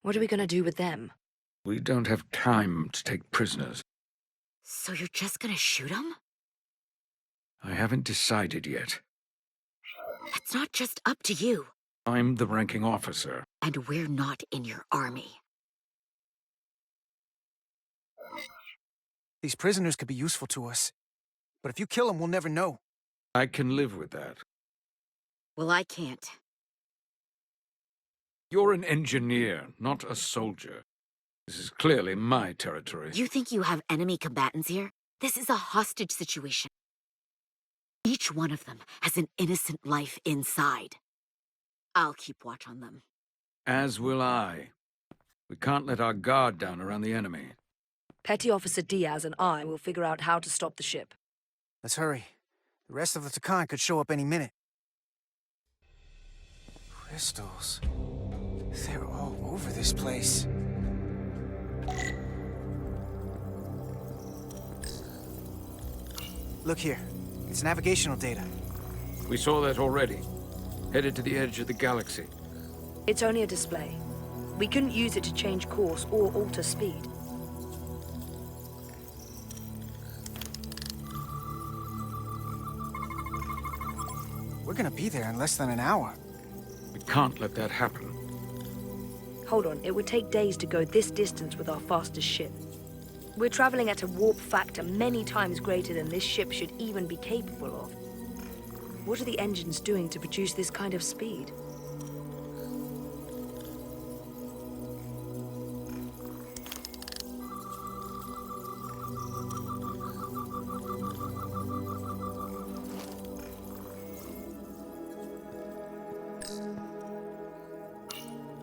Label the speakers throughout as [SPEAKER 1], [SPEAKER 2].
[SPEAKER 1] What are we gonna do with them?
[SPEAKER 2] We don't have time to take prisoners.
[SPEAKER 3] So you're just gonna shoot them?
[SPEAKER 2] I haven't decided yet.
[SPEAKER 3] That's not just up to you.
[SPEAKER 2] I'm the ranking officer.
[SPEAKER 3] And we're not in your army.
[SPEAKER 4] These prisoners could be useful to us. But if you kill them, we'll never know.
[SPEAKER 2] I can live with that.
[SPEAKER 3] Well, I can't.
[SPEAKER 2] You're an engineer, not a soldier. This is clearly my territory.
[SPEAKER 3] You think you have enemy combatants here? This is a hostage situation. Each one of them has an innocent life inside. I'll keep watch on them.
[SPEAKER 2] As will I. We can't let our guard down around the enemy.
[SPEAKER 1] Petty Officer Diaz and I will figure out how to stop the ship.
[SPEAKER 4] Let's hurry. The rest of the Tkon could show up any minute. Crystals. They're all over this place. Look here. It's navigational data.
[SPEAKER 2] We saw that already. Headed to the edge of the galaxy.
[SPEAKER 1] It's only a display. We couldn't use it to change course or alter speed.
[SPEAKER 4] We're gonna be there in less than an hour.
[SPEAKER 2] We can't let that happen.
[SPEAKER 1] Hold on, it would take days to go this distance with our fastest ship. We're traveling at a warp factor many times greater than this ship should even be capable of. What are the engines doing to produce this kind of speed?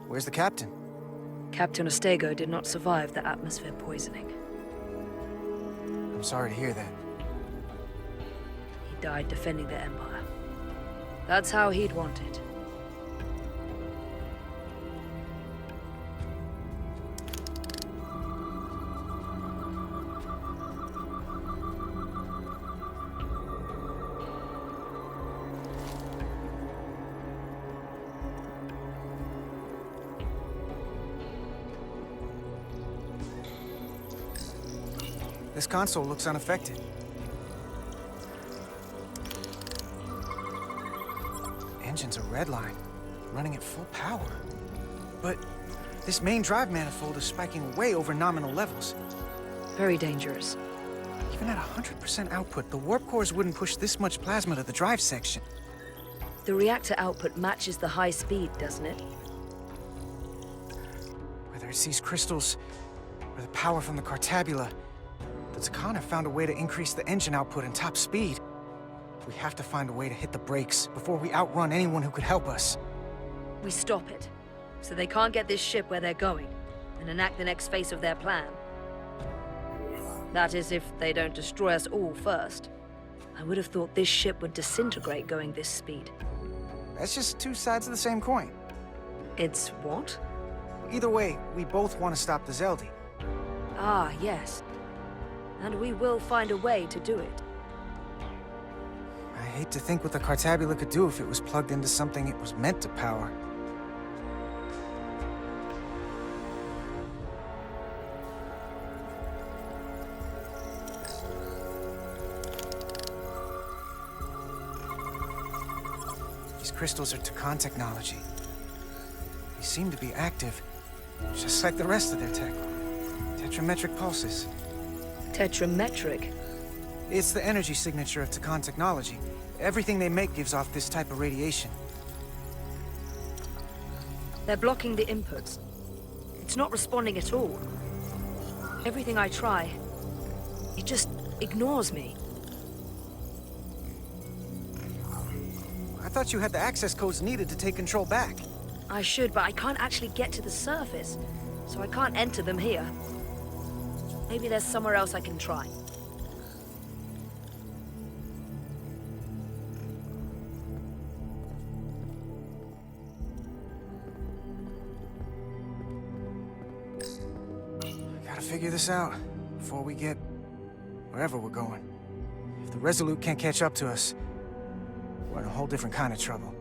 [SPEAKER 4] Where's the captain?
[SPEAKER 1] Captain Ostego did not survive the atmosphere poisoning.
[SPEAKER 4] I'm sorry to hear that.
[SPEAKER 1] He died defending the Empire. That's how he'd want it.
[SPEAKER 4] This console looks unaffected. Engines are redline, running at full power. But this main drive manifold is spiking way over nominal levels.
[SPEAKER 1] Very dangerous.
[SPEAKER 4] Even at 100% output, the warp cores wouldn't push this much plasma to the drive section.
[SPEAKER 1] The reactor output matches the high speed, doesn't it?
[SPEAKER 4] Whether it's these crystals or the power from the Cartabula, the Tkon have found a way to increase the engine output and top speed. We have to find a way to hit the brakes before we outrun anyone who could help us.
[SPEAKER 1] We stop it, so they can't get this ship where they're going, and enact the next phase of their plan. That is, if they don't destroy us all first. I would have thought this ship would disintegrate going this speed.
[SPEAKER 4] That's just two sides of the same coin.
[SPEAKER 1] It's what?
[SPEAKER 4] Either way, we both want to stop the Zeldi.
[SPEAKER 1] Ah, yes. And we will find a way to do it.
[SPEAKER 4] I hate to think what the Cartabula could do if it was plugged into something it was meant to power. These crystals are Tkon technology. They seem to be active, just like the rest of their tech. Tetrametric pulses.
[SPEAKER 1] Tetrametric?
[SPEAKER 4] It's the energy signature of Tkon technology. Everything they make gives off this type of radiation.
[SPEAKER 1] They're blocking the inputs. It's not responding at all. Everything I try, it just ignores me.
[SPEAKER 4] I thought you had the access codes needed to take control back.
[SPEAKER 1] I should, but I can't actually get to the surface, so I can't enter them here. Maybe there's somewhere else I can try.
[SPEAKER 4] Gotta figure this out before we get wherever we're going. If the Resolute can't catch up to us, we're in a whole different kind of trouble.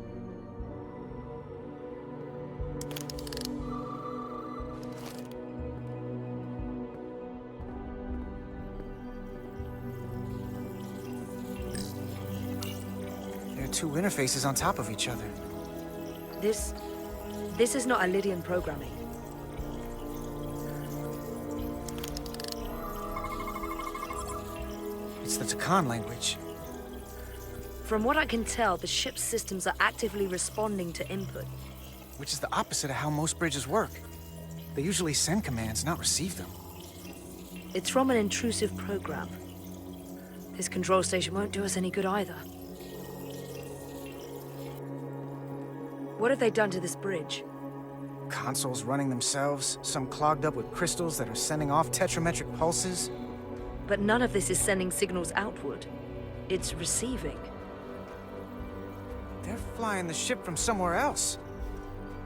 [SPEAKER 4] two interfaces on top of each other.
[SPEAKER 1] This is not Lydian programming.
[SPEAKER 4] It's the Tkon language.
[SPEAKER 1] From what I can tell, the ship's systems are actively responding to input.
[SPEAKER 4] Which is the opposite of how most bridges work. They usually send commands, not receive them.
[SPEAKER 1] It's from an intrusive program. This control station won't do us any good either. What have they done to this bridge?
[SPEAKER 4] Consoles running themselves, some clogged up with crystals that are sending off tetrametric pulses.
[SPEAKER 1] But none of this is sending signals outward. It's receiving.
[SPEAKER 4] They're flying the ship from somewhere else.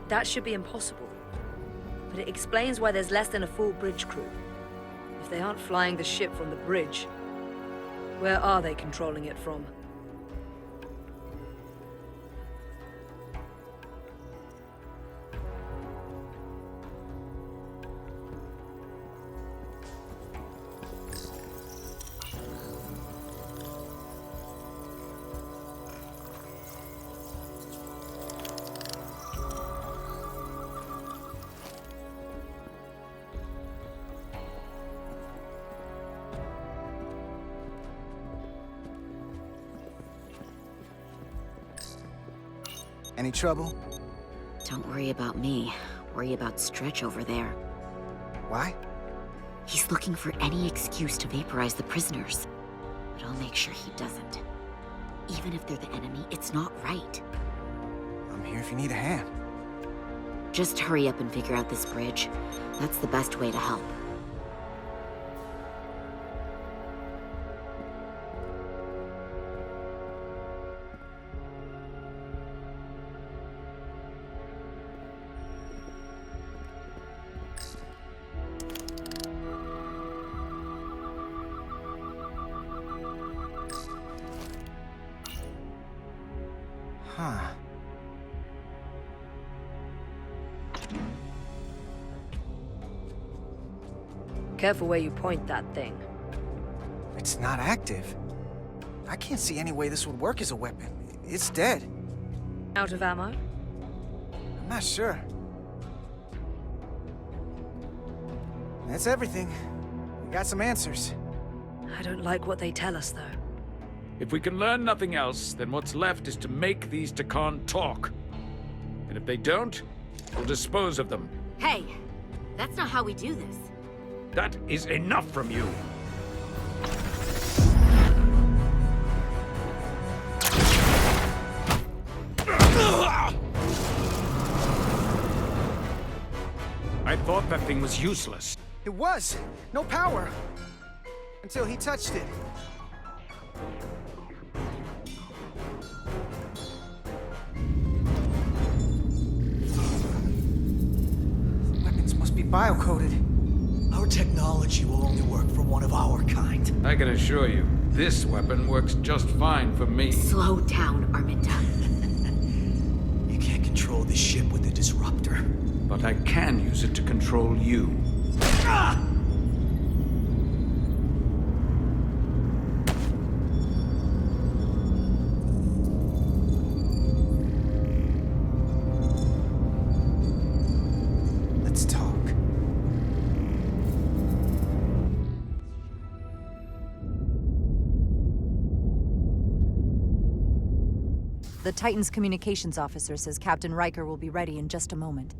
[SPEAKER 1] That should be impossible. But it explains why there's less than a full bridge crew. If they aren't flying the ship from the bridge, where are they controlling it from?
[SPEAKER 4] Any trouble?
[SPEAKER 3] Don't worry about me. Worry about Stretch over there.
[SPEAKER 4] Why?
[SPEAKER 3] He's looking for any excuse to vaporize the prisoners. But I'll make sure he doesn't. Even if they're the enemy, it's not right.
[SPEAKER 4] I'm here if you need a hand.
[SPEAKER 3] Just hurry up and figure out this bridge. That's the best way to help.
[SPEAKER 4] Huh.
[SPEAKER 1] Careful where you point that thing.
[SPEAKER 4] It's not active. I can't see any way this would work as a weapon. It's dead.
[SPEAKER 1] Out of ammo?
[SPEAKER 4] I'm not sure. That's everything. We got some answers.
[SPEAKER 1] I don't like what they tell us, though.
[SPEAKER 2] If we can learn nothing else, then what's left is to make these Tkon talk. And if they don't, we'll dispose of them.
[SPEAKER 3] Hey, that's not how we do this.
[SPEAKER 2] That is enough from you. I thought that thing was useless.
[SPEAKER 4] It was. No power. Until he touched it. Weapons must be bio-coded.
[SPEAKER 5] Our technology will only work for one of our kind.
[SPEAKER 2] I can assure you, this weapon works just fine for me.
[SPEAKER 3] Slow down, Arminda.
[SPEAKER 5] You can't control the ship with a disruptor.
[SPEAKER 2] But I can use it to control you.
[SPEAKER 5] Ah!
[SPEAKER 4] Let's talk.
[SPEAKER 6] The Titan's communications officer says Captain Riker will be ready in just a moment.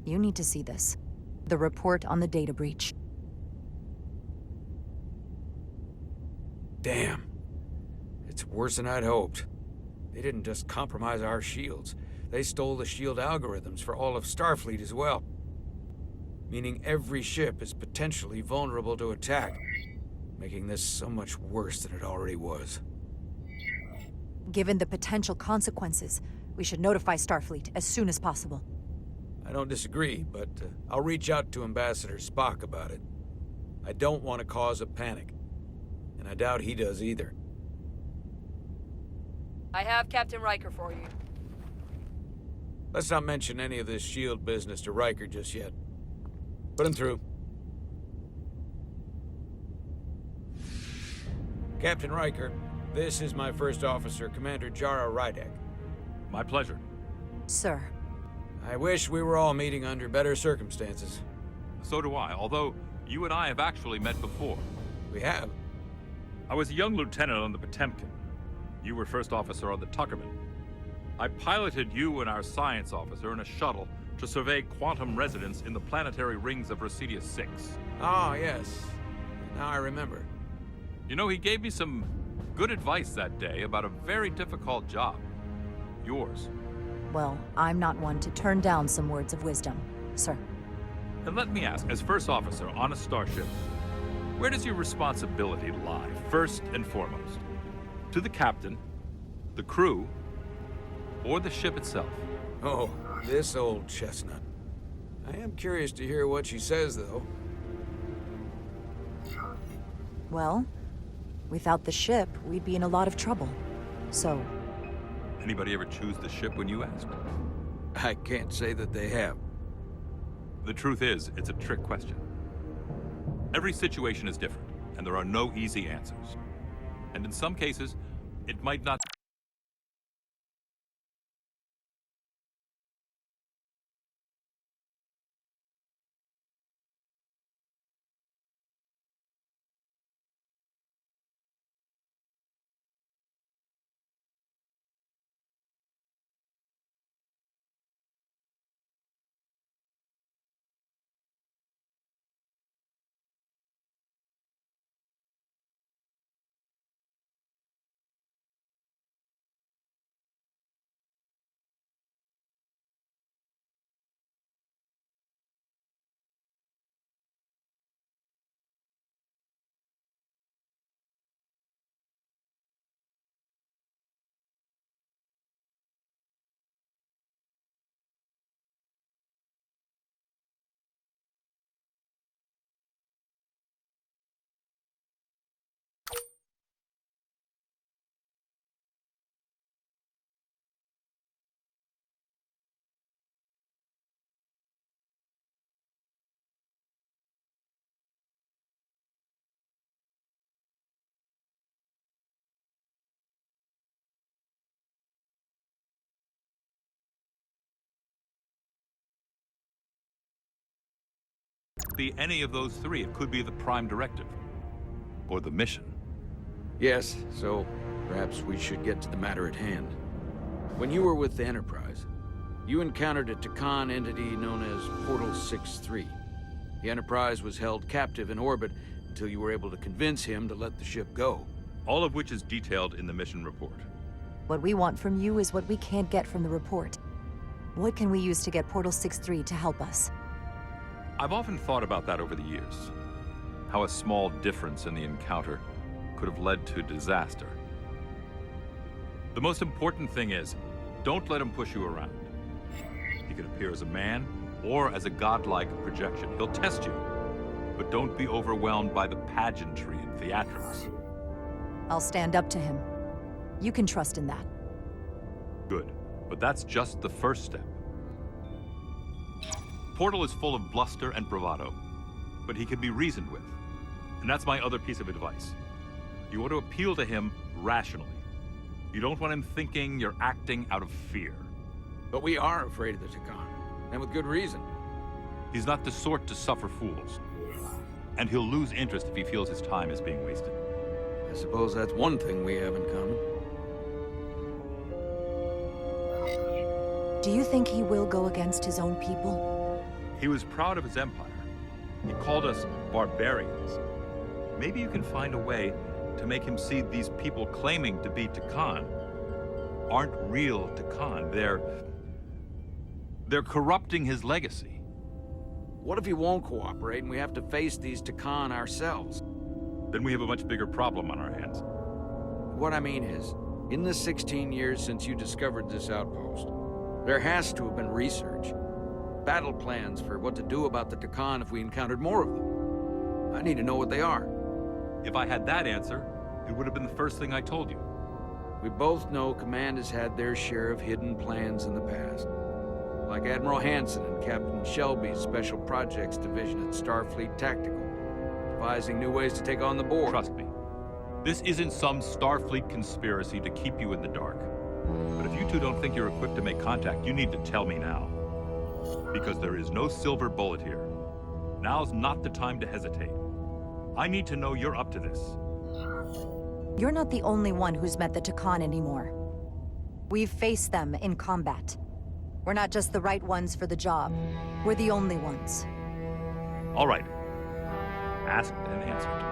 [SPEAKER 6] You need to see this. The report on the data breach.
[SPEAKER 2] Damn. It's worse than I'd hoped. They didn't just compromise our shields. They stole the shield algorithms for all of Starfleet as well. Meaning every ship is potentially vulnerable to attack, making this so much worse than it already was.
[SPEAKER 6] Given the potential consequences, we should notify Starfleet as soon as possible.
[SPEAKER 2] I don't disagree, but I'll reach out to Ambassador Spock about it. I don't want to cause a panic, and I doubt he does either.
[SPEAKER 1] I have Captain Riker for you.
[SPEAKER 2] Let's not mention any of this shield business to Riker just yet. Put him through. Captain Riker, This is my first officer, Commander Jara Rydek.
[SPEAKER 7] My pleasure.
[SPEAKER 6] Sir.
[SPEAKER 2] I wish we were all meeting under better circumstances.
[SPEAKER 7] So do I, although you and I have actually met before.
[SPEAKER 2] We have.
[SPEAKER 7] I was a young lieutenant on the Potemkin. You were first officer on the Tuckerman. I piloted you and our science officer in a shuttle to survey quantum resonance in the planetary rings of Residius 6.
[SPEAKER 2] Ah, yes. Now I remember.
[SPEAKER 7] You know, he gave me some good advice that day about a very difficult job. Yours.
[SPEAKER 6] Well, I'm not one to turn down some words of wisdom, sir.
[SPEAKER 7] And let me ask, as first officer on a starship, where does your responsibility lie, first and foremost? To the captain, the crew, or the ship itself?
[SPEAKER 2] Oh, this old chestnut. I am curious to hear what she says, though.
[SPEAKER 6] Well, without the ship, we'd be in a lot of trouble. So,
[SPEAKER 7] Anybody ever choose the ship when you asked?
[SPEAKER 2] I can't say that they have.
[SPEAKER 7] The truth is, it's a trick question. Every situation is different, and there are no easy answers. And in some cases, it might not be any of those three. It could be the Prime Directive. Or the mission.
[SPEAKER 2] Yes, so perhaps we should get to the matter at hand. When you were with the Enterprise, you encountered a Tkon entity known as Portal 6-3. The Enterprise was held captive in orbit until you were able to convince him to let the ship go.
[SPEAKER 7] All of which is detailed in the mission report.
[SPEAKER 6] what we want from you is what we can't get from the report. What can we use to get Portal 6-3 to help us?
[SPEAKER 7] I've often thought about that over the years. How a small difference in the encounter could have led to disaster. The most important thing is, don't let him push you around. He can appear as a man or as a godlike projection. He'll test you, but don't be overwhelmed by the pageantry and theatrics.
[SPEAKER 6] I'll stand up to him. You can trust in that.
[SPEAKER 7] Good, but that's just the first step. Portal is full of bluster and bravado, but he can be reasoned with. And that's my other piece of advice. You want to appeal to him rationally. You don't want him thinking you're acting out of fear.
[SPEAKER 2] But we are afraid of the Tkon, and with good reason.
[SPEAKER 7] He's not the sort to suffer fools. And he'll lose interest if he feels his time is being wasted.
[SPEAKER 2] I suppose that's one thing we have in common.
[SPEAKER 6] Do you think he will go against his own people?
[SPEAKER 7] He was proud of his empire. He called us barbarians. Maybe you can find a way to make him see these people claiming to be Tkon aren't real Tkon. They're corrupting his legacy.
[SPEAKER 2] What if he won't cooperate and we have to face these Tkon ourselves?
[SPEAKER 7] Then we have a much bigger problem on our hands.
[SPEAKER 2] What I mean is, in the 16 years since you discovered this outpost, there has to have been research. Battle plans for what to do about the Tkon if we encountered more of them. I need to know what they are.
[SPEAKER 7] If I had that answer, it would have been the first thing I told you.
[SPEAKER 2] We both know Command has had their share of hidden plans in the past. Like Admiral Hansen and Captain Shelby's Special Projects Division at Starfleet Tactical, devising new ways to take on the Board.
[SPEAKER 7] Trust me, This isn't some Starfleet conspiracy to keep you in the dark. But if you two don't think you're equipped to make contact, you need to tell me now. Because there is no silver bullet here. Now's not the time to hesitate. I need to know you're up to this.
[SPEAKER 6] You're not the only one who's met the Tkon anymore. We've faced them in combat. We're not just the right ones for the job. We're the only ones.
[SPEAKER 7] All right. Asked and answered.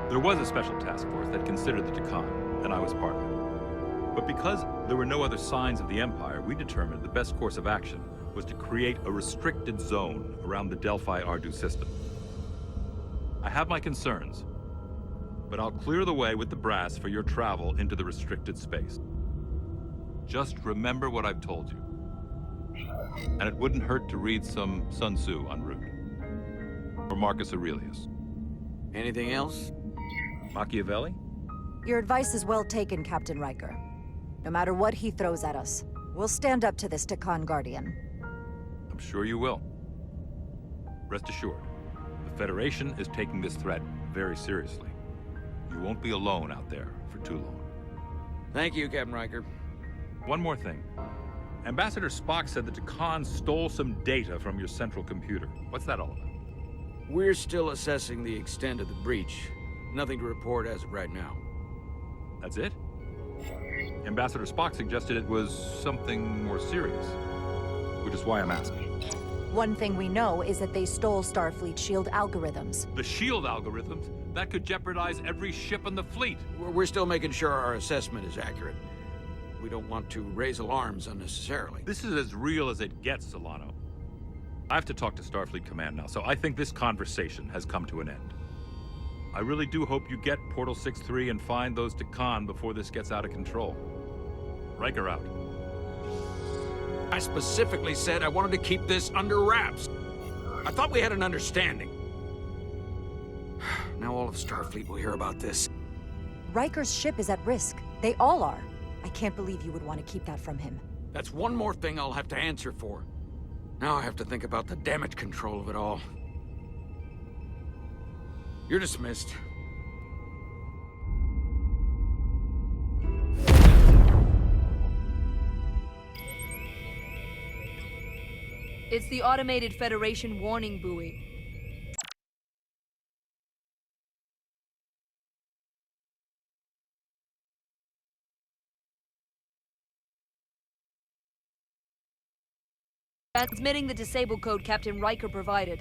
[SPEAKER 7] There was a special task force that considered the Tkon, and I was part of it. But because there were no other signs of the Empire, we determined the best course of action was to create a restricted zone around the Delphi-Ardu system. I have my concerns, but I'll clear the way with the brass for your travel into the restricted space. Just remember what I've told you. And it wouldn't hurt to read some Sun Tzu en route. Or Marcus Aurelius.
[SPEAKER 2] Anything else?
[SPEAKER 7] Machiavelli?
[SPEAKER 6] Your advice is well taken, Captain Riker. No matter what he throws at us, we'll stand up to this Tkon Guardian.
[SPEAKER 7] I'm sure you will. Rest assured, the Federation is taking this threat very seriously. You won't be alone out there for too long.
[SPEAKER 2] Thank you, Captain Riker.
[SPEAKER 7] One more thing. Ambassador Spock said the Tkon stole some data from your central computer. What's that all about?
[SPEAKER 2] We're still assessing the extent of the breach. Nothing to report as of right now.
[SPEAKER 7] That's it? Ambassador Spock suggested it was something more serious, which is why I'm asking.
[SPEAKER 6] One thing we know is that they stole Starfleet shield algorithms.
[SPEAKER 7] The shield algorithms? That could jeopardize every ship in the fleet.
[SPEAKER 2] We're still making sure our assessment is accurate. We don't want to raise alarms unnecessarily.
[SPEAKER 7] This is as real as it gets, Solano. I have to talk to Starfleet Command now, so I think this conversation has come to an end. I really do hope you get Portal 6-3 and find those Tkon before this gets out of control. Riker out.
[SPEAKER 2] I specifically said I wanted to keep this under wraps. I thought we had an understanding. Now all of Starfleet will hear about this.
[SPEAKER 6] Riker's ship is at risk. They all are. I can't believe you would want to keep that from him.
[SPEAKER 2] That's one more thing I'll have to answer for. Now I have to think about the damage control of it all. You're dismissed.
[SPEAKER 1] It's the automated Federation warning buoy. Transmitting the disable code Captain Riker provided.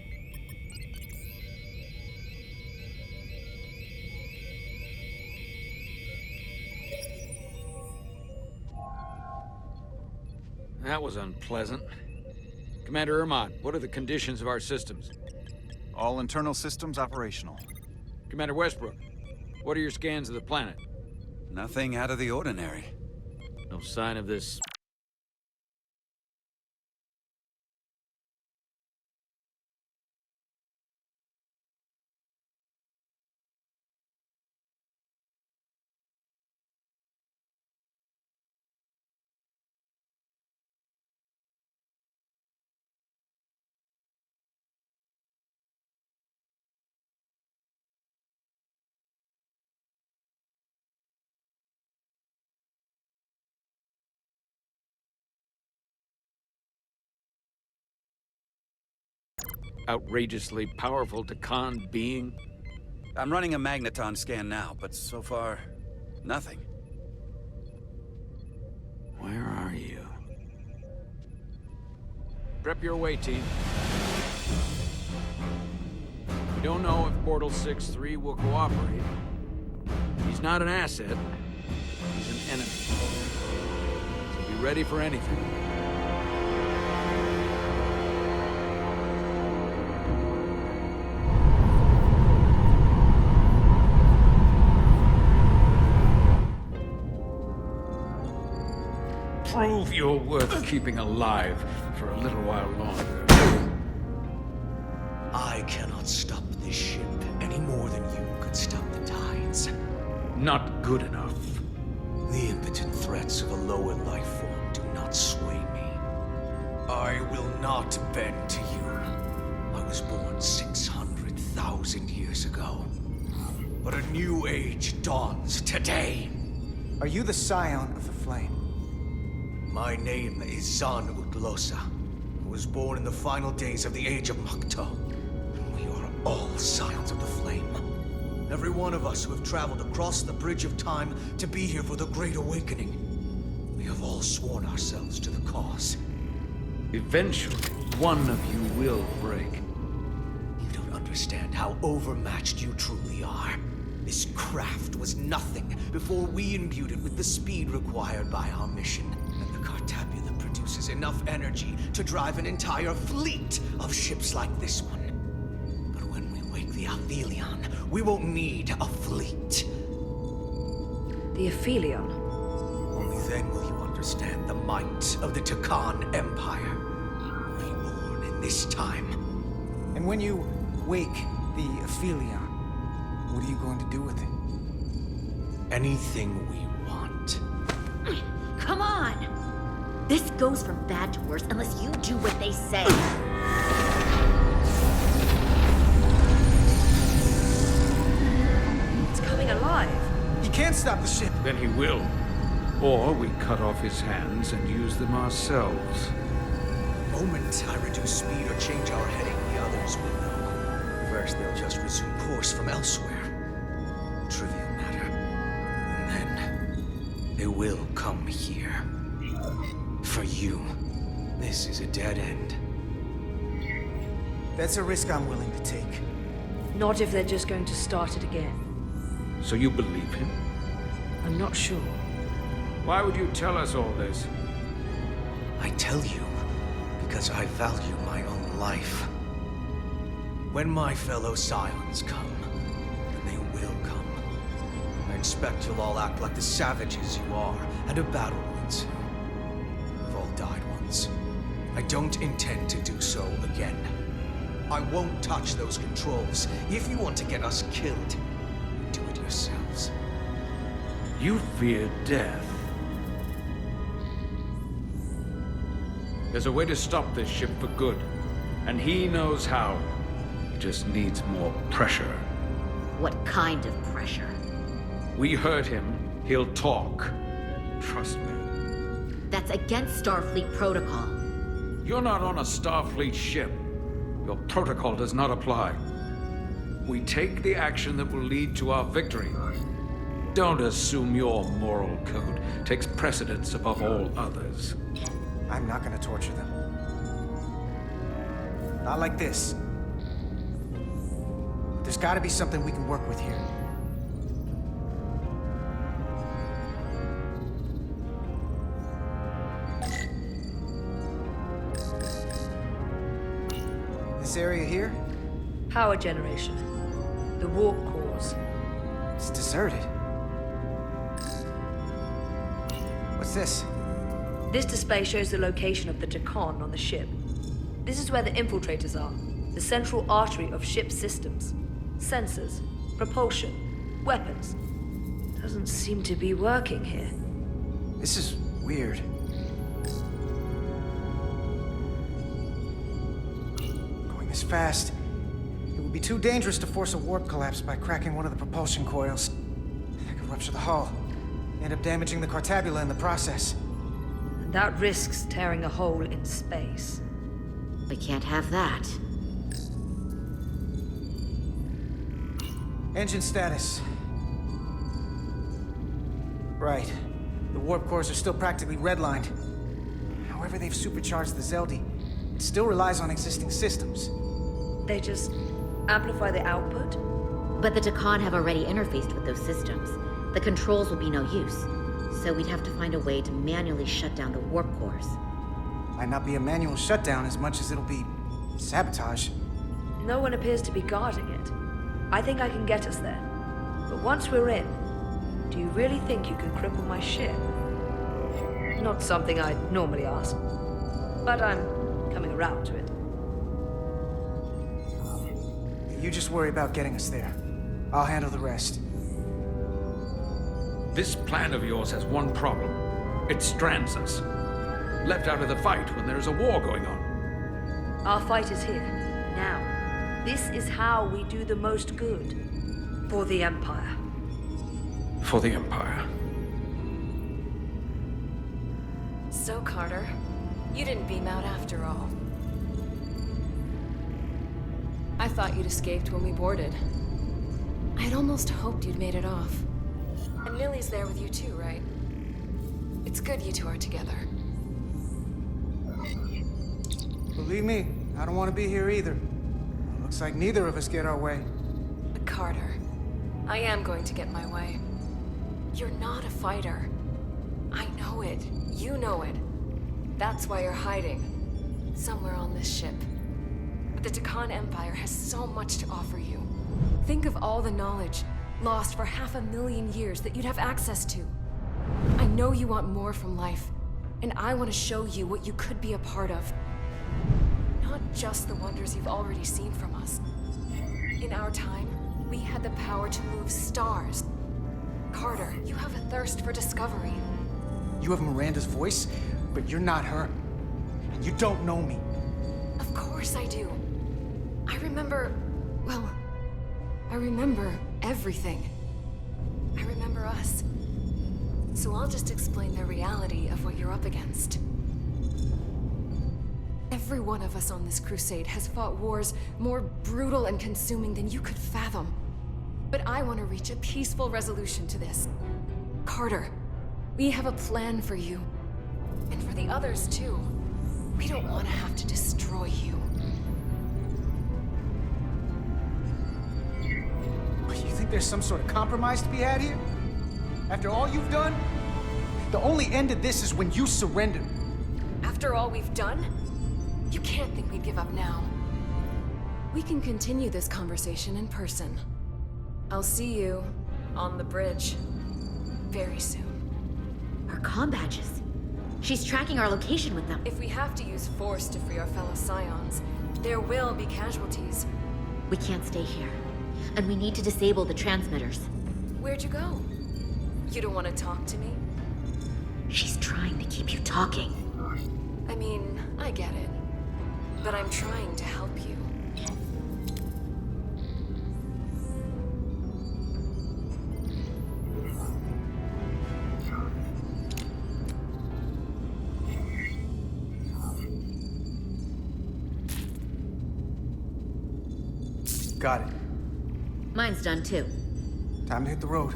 [SPEAKER 2] That was unpleasant. Commander Ermont, what are the conditions of our systems?
[SPEAKER 8] All internal systems operational.
[SPEAKER 2] Commander Westbrook, what are your scans of the planet?
[SPEAKER 5] Nothing out of the ordinary.
[SPEAKER 2] No sign of this... outrageously powerful Tkon being?
[SPEAKER 5] I'm running a magneton scan now, but so far, nothing.
[SPEAKER 2] Where are you? Prep your way, team. We don't know if Portal 6-3 will cooperate. He's not an asset. He's an enemy. So be ready for anything. Prove you're worth keeping alive for a little while longer.
[SPEAKER 5] I cannot stop this ship any more than you could stop the tides.
[SPEAKER 2] Not good enough.
[SPEAKER 5] The impotent threats of a lower life form do not sway me. I will not bend to you. I was born 600,000 years ago. But a new age dawns today.
[SPEAKER 4] Are you the scion of the flame?
[SPEAKER 5] My name is Zan Utlosa. I was born in the final days of the Age of Makto. And we are all scions of the flame. Every one of us who have traveled across the Bridge of Time to be here for the Great Awakening. We have all sworn ourselves to the cause.
[SPEAKER 2] Eventually, one of you will break.
[SPEAKER 5] You don't understand how overmatched you truly are. This craft was nothing before we imbued it with the speed required by our mission. And the Cartabula produces enough energy to drive an entire fleet of ships like this one. But when we wake the Aphelion, we won't need a fleet.
[SPEAKER 1] The Aphelion?
[SPEAKER 5] Only then will you understand the might of the Tkon Empire. Reborn in this time.
[SPEAKER 4] And when you wake the Aphelion, what are you going to do with it?
[SPEAKER 5] Anything we want.
[SPEAKER 3] Come on! This goes from bad to worse unless you do what they say.
[SPEAKER 1] It's coming alive.
[SPEAKER 4] He can't stop the ship.
[SPEAKER 2] Then he will. Or we cut off his hands and use them ourselves.
[SPEAKER 5] The moment I reduce speed or change our heading, the others will know. First, they'll just resume course from elsewhere. Trivial matter. And then, they will come here. For you, this is a dead end.
[SPEAKER 4] That's a risk I'm willing to take.
[SPEAKER 1] Not if they're just going to start it again.
[SPEAKER 2] So you believe him?
[SPEAKER 1] I'm not sure.
[SPEAKER 2] Why would you tell us all this?
[SPEAKER 5] I tell you, because I value my own life. When my fellow scions come, and they will come, I expect you'll all act like the savages you are, and a battle will ensue. We've all died once. I don't intend to do so again. I won't touch those controls. If you want to get us killed, do it yourselves.
[SPEAKER 2] You fear death. There's a way to stop this ship for good, and he knows how. He just needs more pressure.
[SPEAKER 3] What kind of pressure?
[SPEAKER 2] We heard him. He'll talk. Trust me.
[SPEAKER 3] That's against Starfleet protocol.
[SPEAKER 2] You're not on a Starfleet ship. Your protocol does not apply. We take the action that will lead to our victory. Don't assume your moral code takes precedence above all others.
[SPEAKER 4] I'm not gonna torture them. Not like this. There's gotta be something we can work with here. This area here?
[SPEAKER 1] Power generation. The warp cores.
[SPEAKER 4] It's deserted. What's this?
[SPEAKER 1] This display shows the location of the Tkon on the ship. This is where the infiltrators are, the central artery of ship systems. Sensors, propulsion, weapons. Doesn't seem to be working here.
[SPEAKER 4] This is weird. Going this fast, it would be too dangerous to force a warp collapse by cracking one of the propulsion coils. That could rupture the hull, end up damaging the Cartabula in the process.
[SPEAKER 1] And that risks tearing a hole in space.
[SPEAKER 3] We can't have that.
[SPEAKER 4] Engine status. Right. The warp cores are still practically redlined. However they've supercharged the Zeldi, it still relies on existing systems.
[SPEAKER 1] They just amplify the output?
[SPEAKER 3] But the Tkon have already interfaced with those systems. The controls will be no use. So we'd have to find a way to manually shut down the warp cores.
[SPEAKER 4] Might not be a manual shutdown as much as it'll be sabotage.
[SPEAKER 1] No one appears to be guarding it. I think I can get us there. But once we're in, do you really think you can cripple my ship? Not something I'd normally ask. But I'm coming around to it.
[SPEAKER 4] You just worry about getting us there. I'll handle the rest.
[SPEAKER 2] This plan of yours has one problem. It strands us. Left out of the fight when there is a war going on.
[SPEAKER 1] Our fight is here, now. This is how we do the most good. For the Empire.
[SPEAKER 2] For the Empire.
[SPEAKER 9] So, Carter, you didn't beam out after all. I thought you'd escaped when we boarded. I had almost hoped you'd made it off. And Lily's there with you too, right? It's good you two are together.
[SPEAKER 4] Believe me, I don't want to be here either. Looks like neither of us get our way.
[SPEAKER 9] But Carter, I am going to get my way. You're not a fighter. I know it. You know it. That's why you're hiding. Somewhere on this ship. But the Tkon Empire has so much to offer you. Think of all the knowledge lost for 500,000 years that you'd have access to. I know you want more from life, and I want to show you what you could be a part of. Not just the wonders you've already seen from us. In our time, we had the power to move stars. Carter, you have a thirst for discovery.
[SPEAKER 4] You have Miranda's voice, but you're not her. And you don't know me.
[SPEAKER 9] Of course I do. I remember... well, I remember everything. I remember us. So I'll just explain the reality of what you're up against. Every one of us on this crusade has fought wars more brutal and consuming than you could fathom. But I want to reach a peaceful resolution to this. Carter, we have a plan for you. And for the others, too. We don't want to have to destroy you.
[SPEAKER 4] You think there's some sort of compromise to be had here? After all you've done? The only end of this is when you surrender.
[SPEAKER 9] After all we've done? You can't think we'd give up now. We can continue this conversation in person. I'll see you on the bridge very soon.
[SPEAKER 3] Our comm badges. She's tracking our location with them.
[SPEAKER 9] If we have to use force to free our fellow Scions, there will be casualties.
[SPEAKER 3] We can't stay here. And we need to disable the transmitters.
[SPEAKER 9] Where'd you go? You don't want to talk to me?
[SPEAKER 3] She's trying to keep you talking.
[SPEAKER 9] I mean, I get it. But I'm trying to help you.
[SPEAKER 4] Got it.
[SPEAKER 3] Mine's done too.
[SPEAKER 4] Time to hit the road.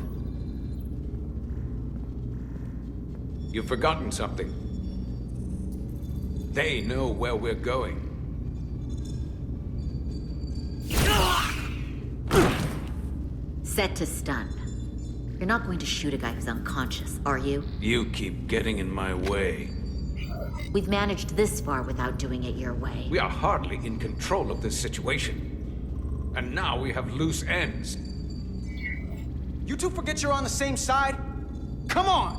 [SPEAKER 2] You've forgotten something. They know where we're going.
[SPEAKER 3] Set to stun. You're not going to shoot a guy who's unconscious, are you?
[SPEAKER 2] You keep getting in my way.
[SPEAKER 3] We've managed this far without doing it your way.
[SPEAKER 2] We are hardly in control of this situation. And now we have loose ends.
[SPEAKER 4] You two forget you're on the same side? Come on!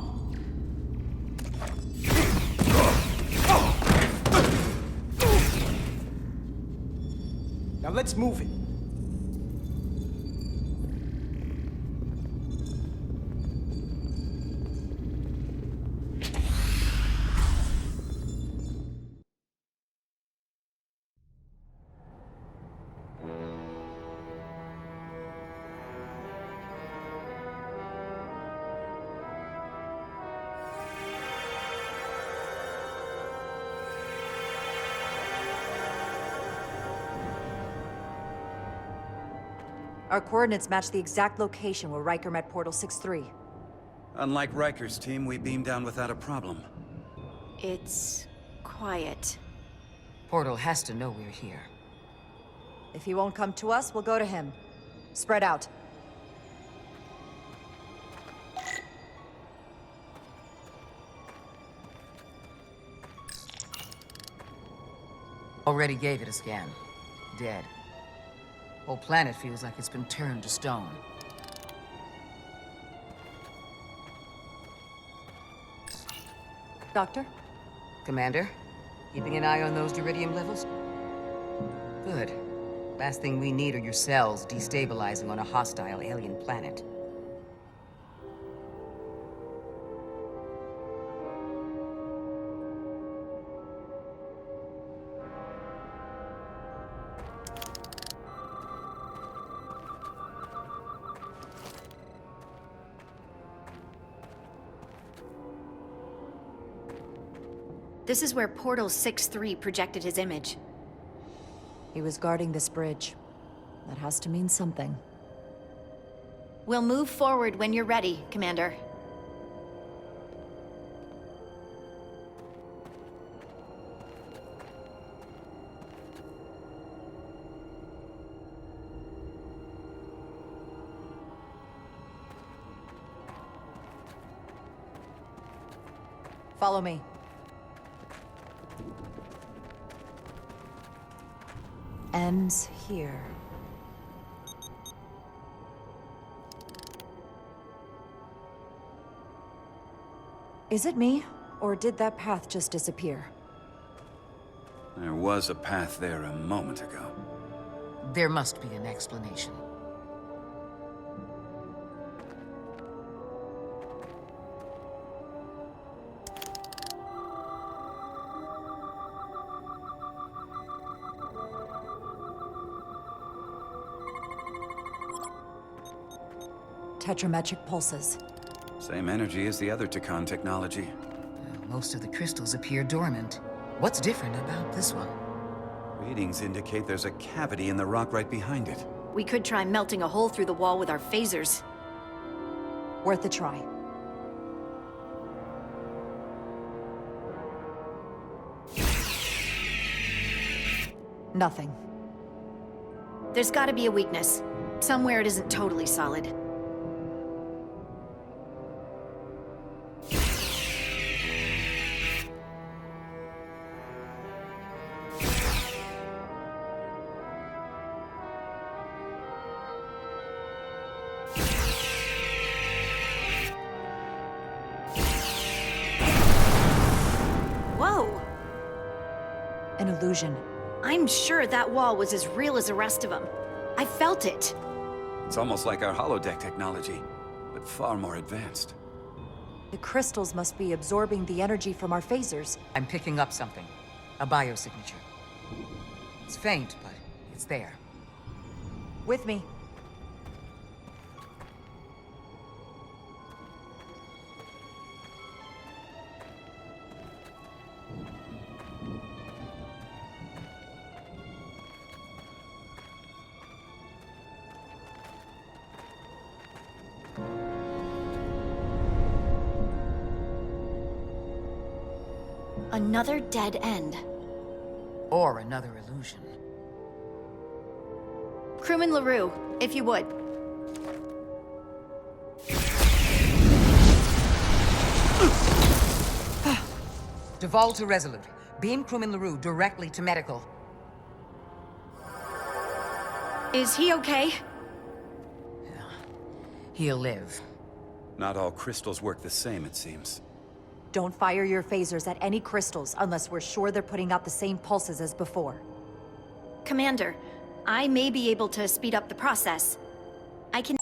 [SPEAKER 4] Now let's move it.
[SPEAKER 6] Our coordinates match the exact location where Riker met Portal 6-3.
[SPEAKER 8] Unlike Riker's team, we beamed down without a problem.
[SPEAKER 10] It's quiet.
[SPEAKER 11] Portal has to know we're here.
[SPEAKER 6] If he won't come to us, we'll go to him. Spread out.
[SPEAKER 11] Already gave it a scan. Dead. Whole planet feels like it's been turned to stone.
[SPEAKER 6] Doctor?
[SPEAKER 11] Commander, keeping an eye on those iridium levels? Good. Last thing we need are your cells destabilizing on a hostile alien planet.
[SPEAKER 10] This is where Portal 6-3 projected his image.
[SPEAKER 6] He was guarding this bridge. That has to mean something.
[SPEAKER 10] We'll move forward when you're ready, Commander.
[SPEAKER 6] Follow me. Ends here. Is it me, or did that path just disappear?
[SPEAKER 8] There was a path there a moment ago.
[SPEAKER 11] There must be an explanation.
[SPEAKER 6] Tetrametric pulses.
[SPEAKER 8] Same energy as the other Tkon technology.
[SPEAKER 11] Most of the crystals appear dormant. What's different about this one?
[SPEAKER 8] Readings indicate there's a cavity in the rock right behind it.
[SPEAKER 10] We could try melting a hole through the wall with our phasers.
[SPEAKER 6] Worth a try. Nothing.
[SPEAKER 10] There's gotta be a weakness. Somewhere it isn't totally solid. Whoa!
[SPEAKER 6] An illusion.
[SPEAKER 10] I'm sure that wall was as real as the rest of them. I felt it.
[SPEAKER 8] It's almost like our holodeck technology, but far more advanced.
[SPEAKER 6] The crystals must be absorbing the energy from our phasers.
[SPEAKER 11] I'm picking up something. A biosignature. It's faint, but it's there.
[SPEAKER 6] With me.
[SPEAKER 10] Another dead end.
[SPEAKER 11] Or another illusion.
[SPEAKER 10] Crewman LaRue, if you would.
[SPEAKER 11] Devolve to Resolute. Beam crewman LaRue directly to medical.
[SPEAKER 10] Is he okay?
[SPEAKER 11] He'll live.
[SPEAKER 8] Not all crystals work the same, it seems.
[SPEAKER 6] Don't fire your phasers at any crystals unless we're sure they're putting out the same pulses as before.
[SPEAKER 10] Commander, I may be able to speed up the process. I can...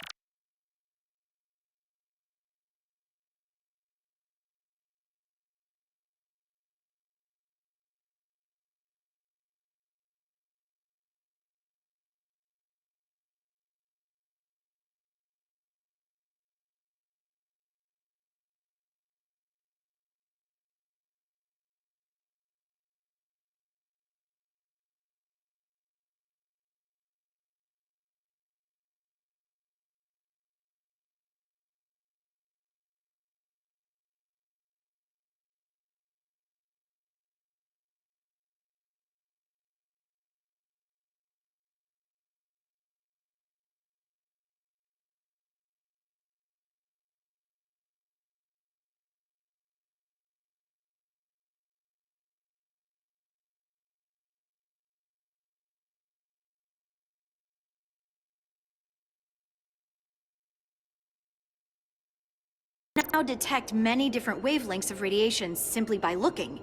[SPEAKER 10] now detect many different wavelengths of radiation simply by looking.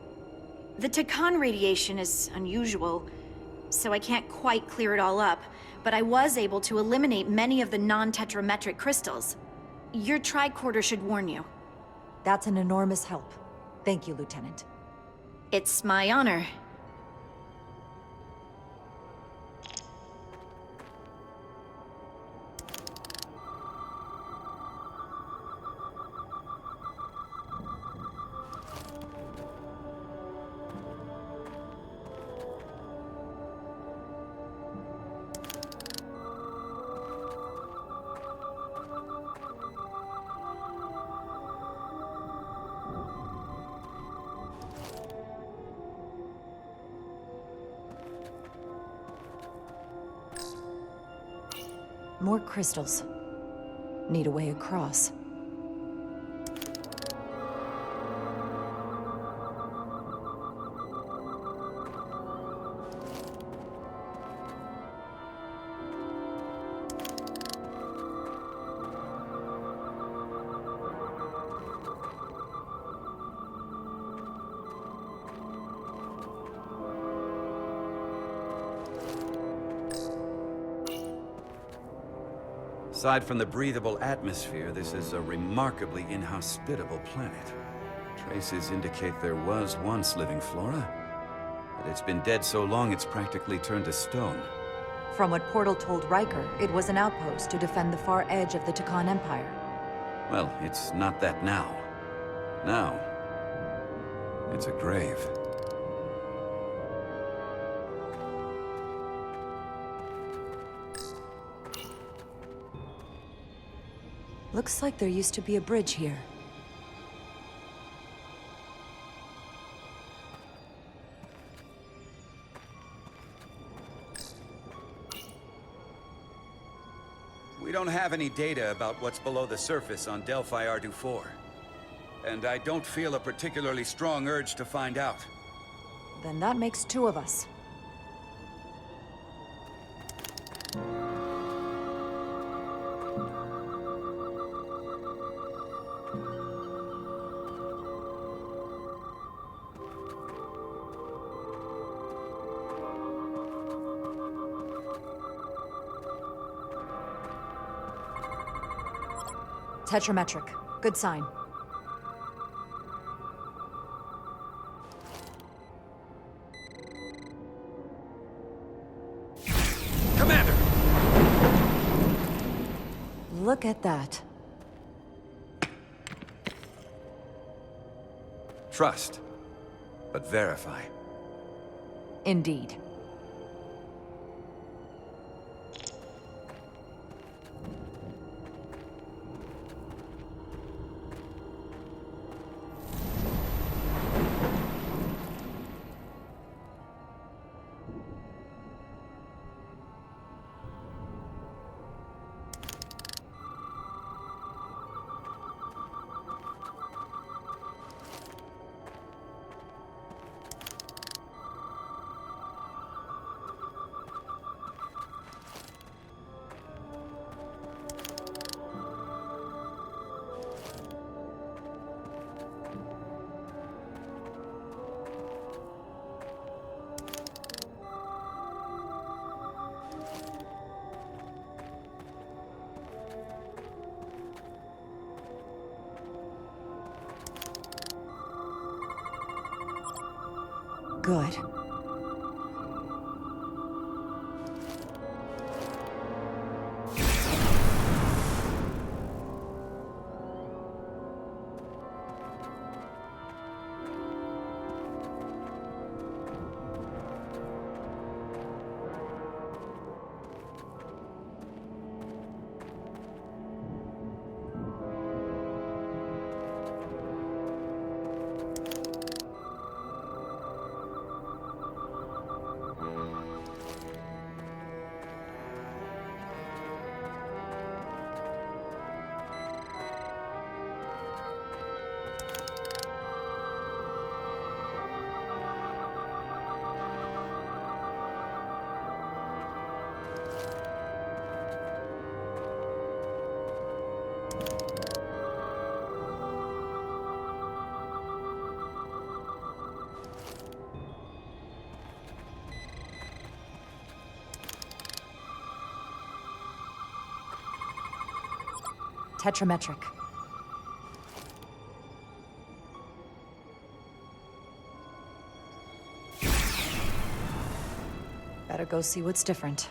[SPEAKER 10] The Tkon radiation is unusual, so I can't quite clear it all up, but I was able to eliminate many of the non-tetrametric crystals. Your tricorder should warn you.
[SPEAKER 6] That's an enormous help. Thank you, Lieutenant.
[SPEAKER 10] It's my honor.
[SPEAKER 6] More crystals. Need a way across.
[SPEAKER 8] Aside from the breathable atmosphere, this is a remarkably inhospitable planet. Traces indicate there was once living flora, but it's been dead so long it's practically turned to stone.
[SPEAKER 6] From what Portal told Riker, it was an outpost to defend the far edge of the Tkon Empire.
[SPEAKER 8] Well, it's not that now. Now, it's a grave.
[SPEAKER 6] Looks like there used to be a bridge here.
[SPEAKER 8] We don't have any data about what's below the surface on Delphi Ardu 4. And I don't feel a particularly strong urge to find out.
[SPEAKER 6] Then that makes two of us. Tetrametric. Good sign.
[SPEAKER 8] Commander!
[SPEAKER 6] Look at that.
[SPEAKER 8] Trust, but verify.
[SPEAKER 6] Indeed. Good. Tetrametric. Better go see what's different.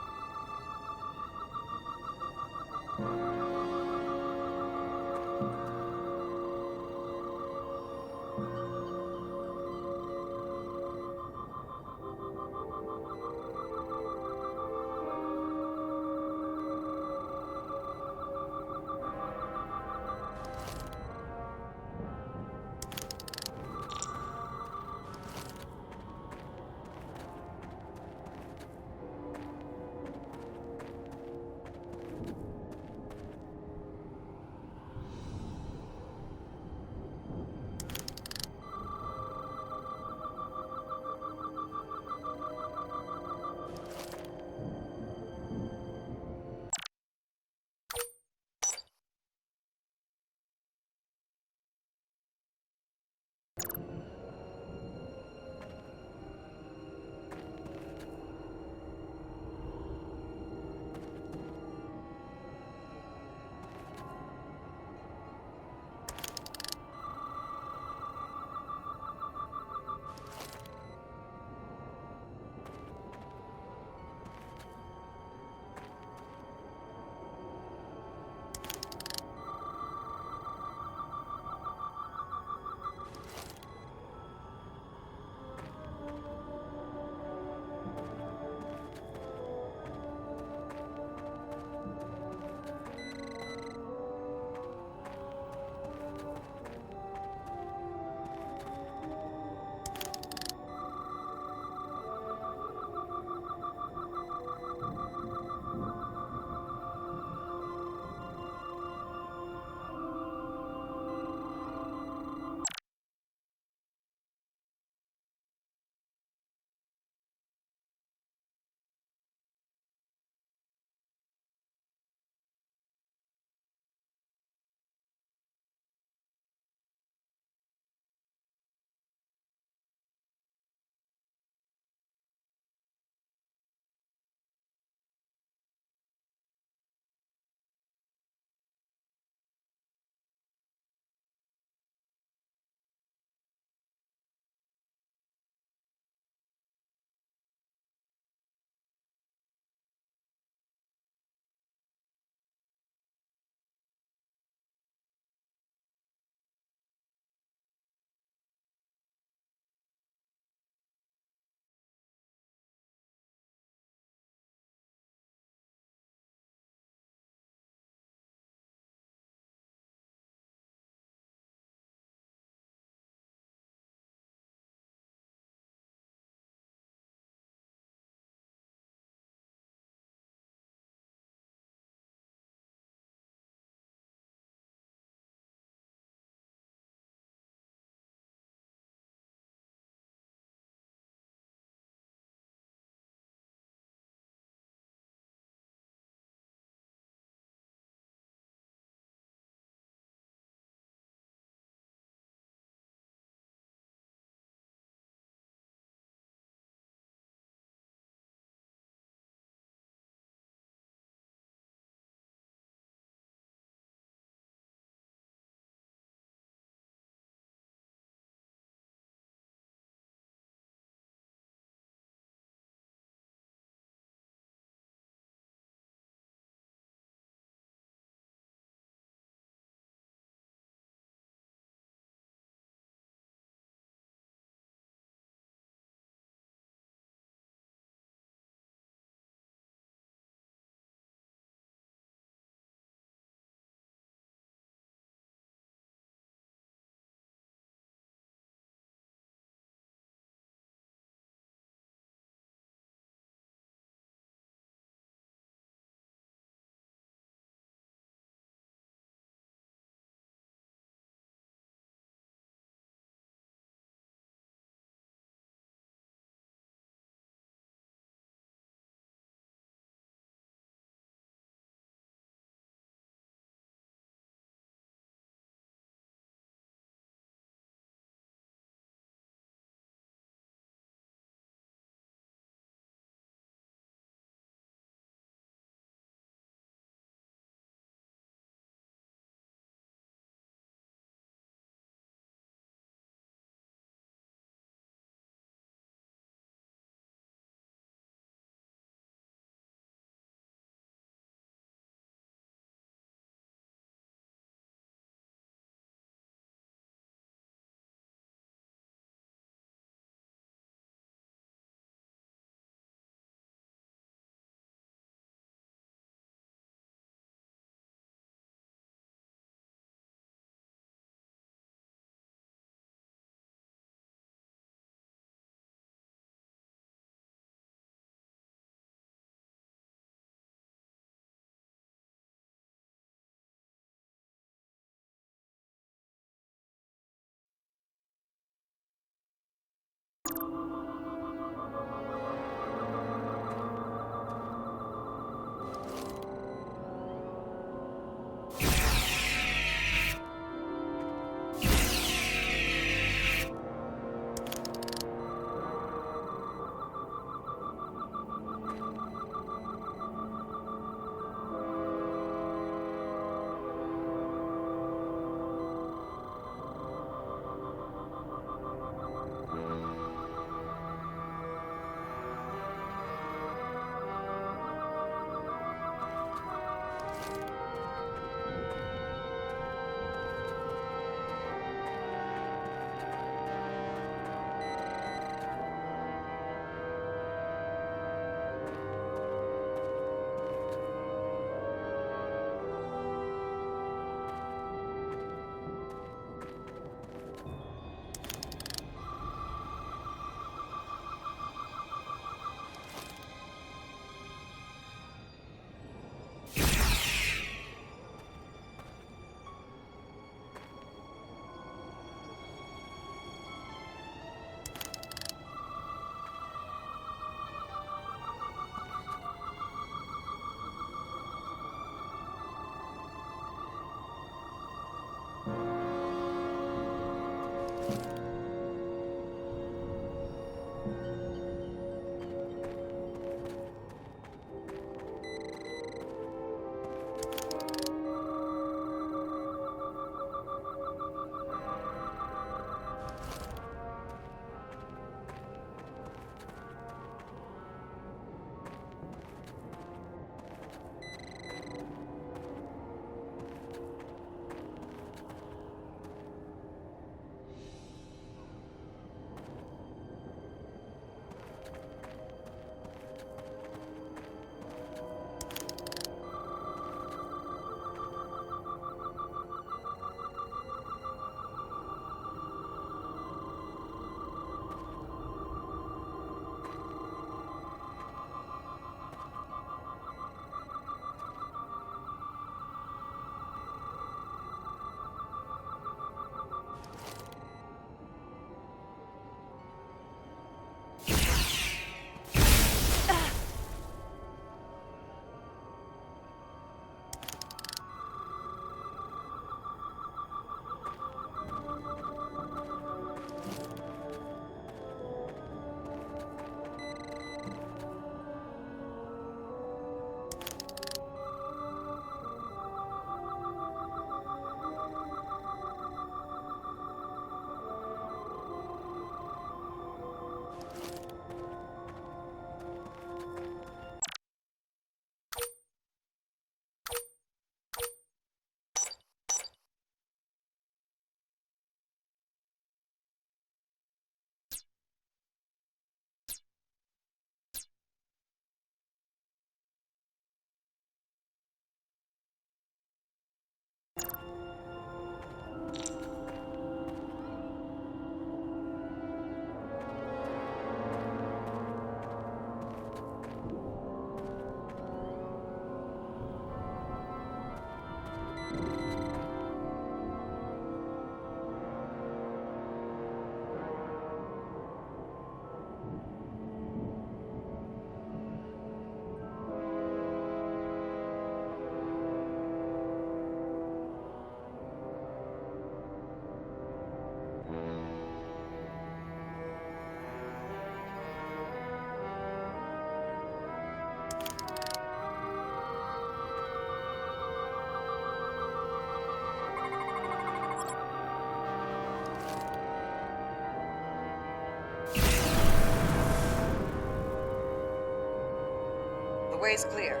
[SPEAKER 11] way's clear.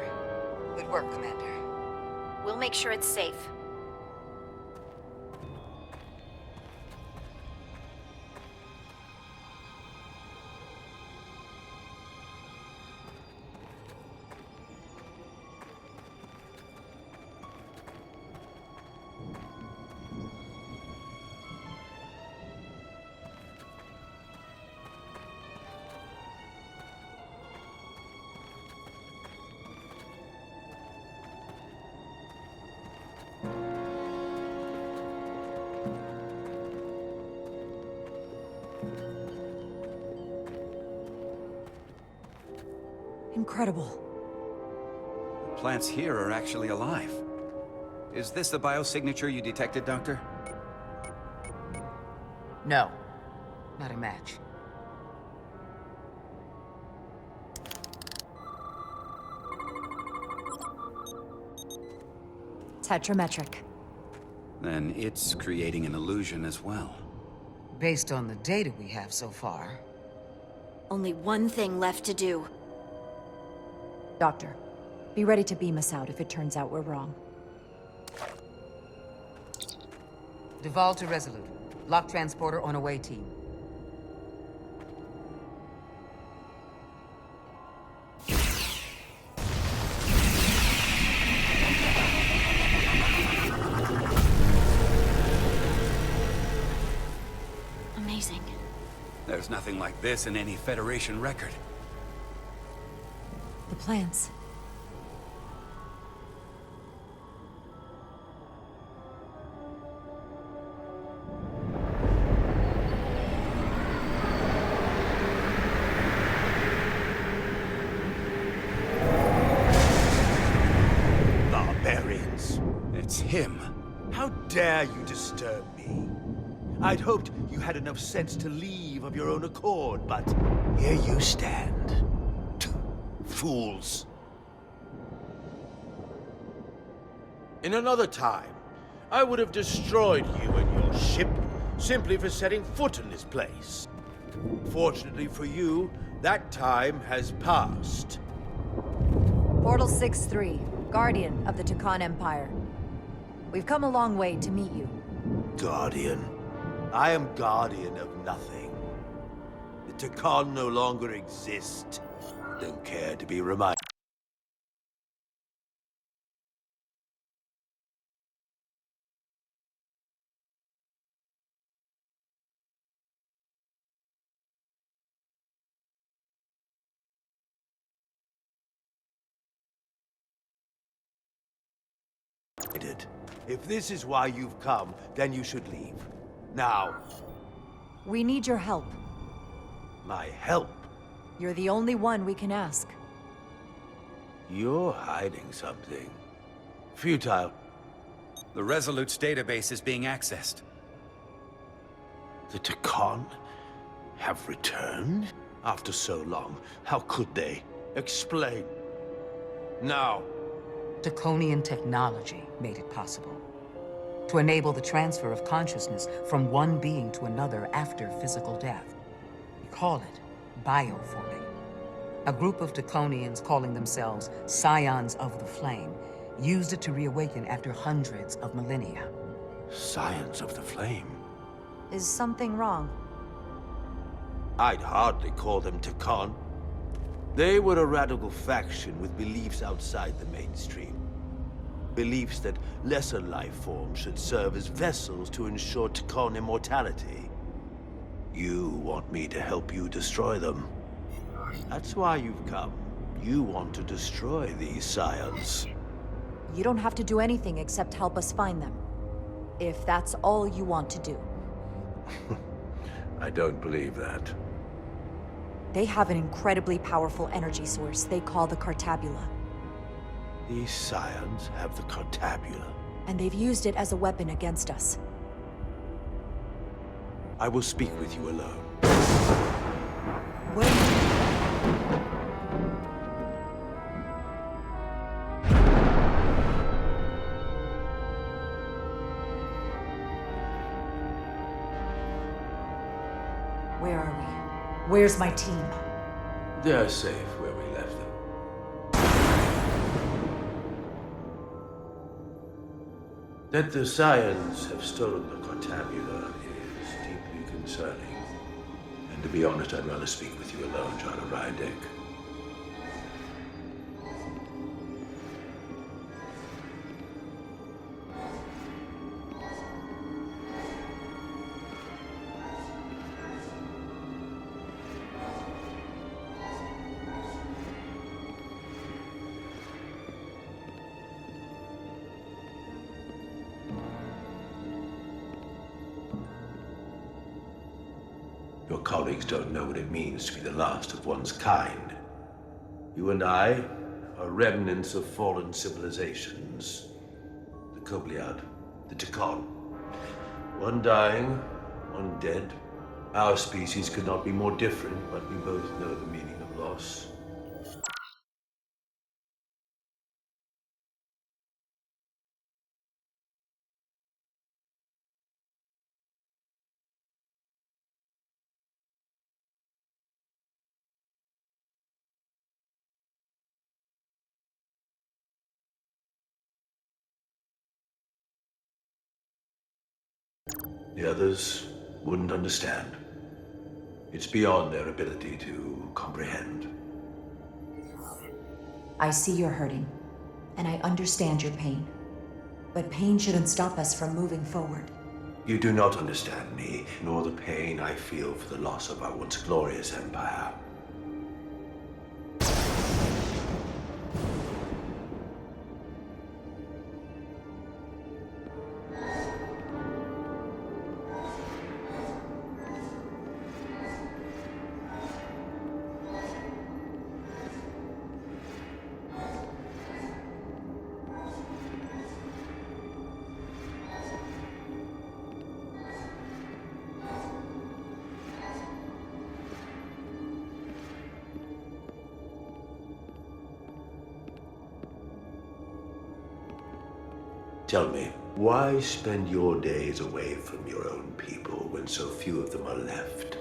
[SPEAKER 11] Good work, Commander.
[SPEAKER 10] We'll make sure it's safe.
[SPEAKER 6] Incredible.
[SPEAKER 8] The plants here are actually alive. Is this the biosignature you detected, Doctor?
[SPEAKER 11] No. Not a match.
[SPEAKER 6] Tetrametric.
[SPEAKER 8] Then it's creating an illusion as well.
[SPEAKER 11] Based on the data we have so far.
[SPEAKER 10] Only one thing left to do.
[SPEAKER 6] Doctor, be ready to beam us out if it turns out we're wrong.
[SPEAKER 11] Duval to Resolute. Lock transporter on away team.
[SPEAKER 10] Amazing.
[SPEAKER 8] There's nothing like this in any Federation record.
[SPEAKER 6] The plans.
[SPEAKER 12] Barbarians.
[SPEAKER 8] It's him.
[SPEAKER 12] How dare you disturb me? I'd hoped you had enough sense to leave of your own accord, but here you stand. Fools. In another time, I would have destroyed you and your ship simply for setting foot in this place. Fortunately for you, that time has passed.
[SPEAKER 6] Portal 6-3, Guardian of the Tkon Empire. We've come a long way to meet you.
[SPEAKER 12] Guardian. I am guardian of nothing. The Tkon no longer exist. Don't care to be reminded. If this is why you've come, then you should leave. Now.
[SPEAKER 6] We need your help.
[SPEAKER 12] My help?
[SPEAKER 6] You're the only one we can ask.
[SPEAKER 12] You're hiding something. Futile.
[SPEAKER 8] The Resolute's database is being accessed.
[SPEAKER 12] The Tkon have returned? After so long, how could they? Explain. Now.
[SPEAKER 11] Tkonian technology made it possible. To enable the transfer of consciousness from one being to another after physical death. We call it bioforming. A group of Tkonians calling themselves Scions of the Flame used it to reawaken after hundreds of millennia.
[SPEAKER 12] Scions of the Flame?
[SPEAKER 6] Is something wrong?
[SPEAKER 12] I'd hardly call them Tkon. They were a radical faction with beliefs outside the mainstream. Beliefs that lesser life forms should serve as vessels to ensure Tkon immortality. You want me to help you destroy them. That's why you've come. You want to destroy these scions.
[SPEAKER 6] You don't have to do anything except help us find them. If that's all you want to do.
[SPEAKER 12] I don't believe that.
[SPEAKER 6] They have an incredibly powerful energy source they call the Cartabula.
[SPEAKER 12] These scions have the Cartabula.
[SPEAKER 6] And they've used it as a weapon against us.
[SPEAKER 12] I will speak with you alone.
[SPEAKER 6] Wait. Where are we? Where's my team?
[SPEAKER 12] They're safe where we left them. That the Scions have stolen the Cortabula is deeply concerning. And to be honest, I'd rather speak with you alone, John Rydick. Your colleagues don't know what it means to be the last of one's kind. You and I are remnants of fallen civilizations. The Kobliad, the Tkon. One dying, one dead. Our species could not be more different, but we both know the meaning of loss. The others wouldn't understand. It's beyond their ability to comprehend.
[SPEAKER 6] I see you're hurting, and I understand your pain. But pain shouldn't stop us from moving forward.
[SPEAKER 12] You do not understand me, nor the pain I feel for the loss of our once glorious empire. Tell me, why spend your days away from your own people when so few of them are left?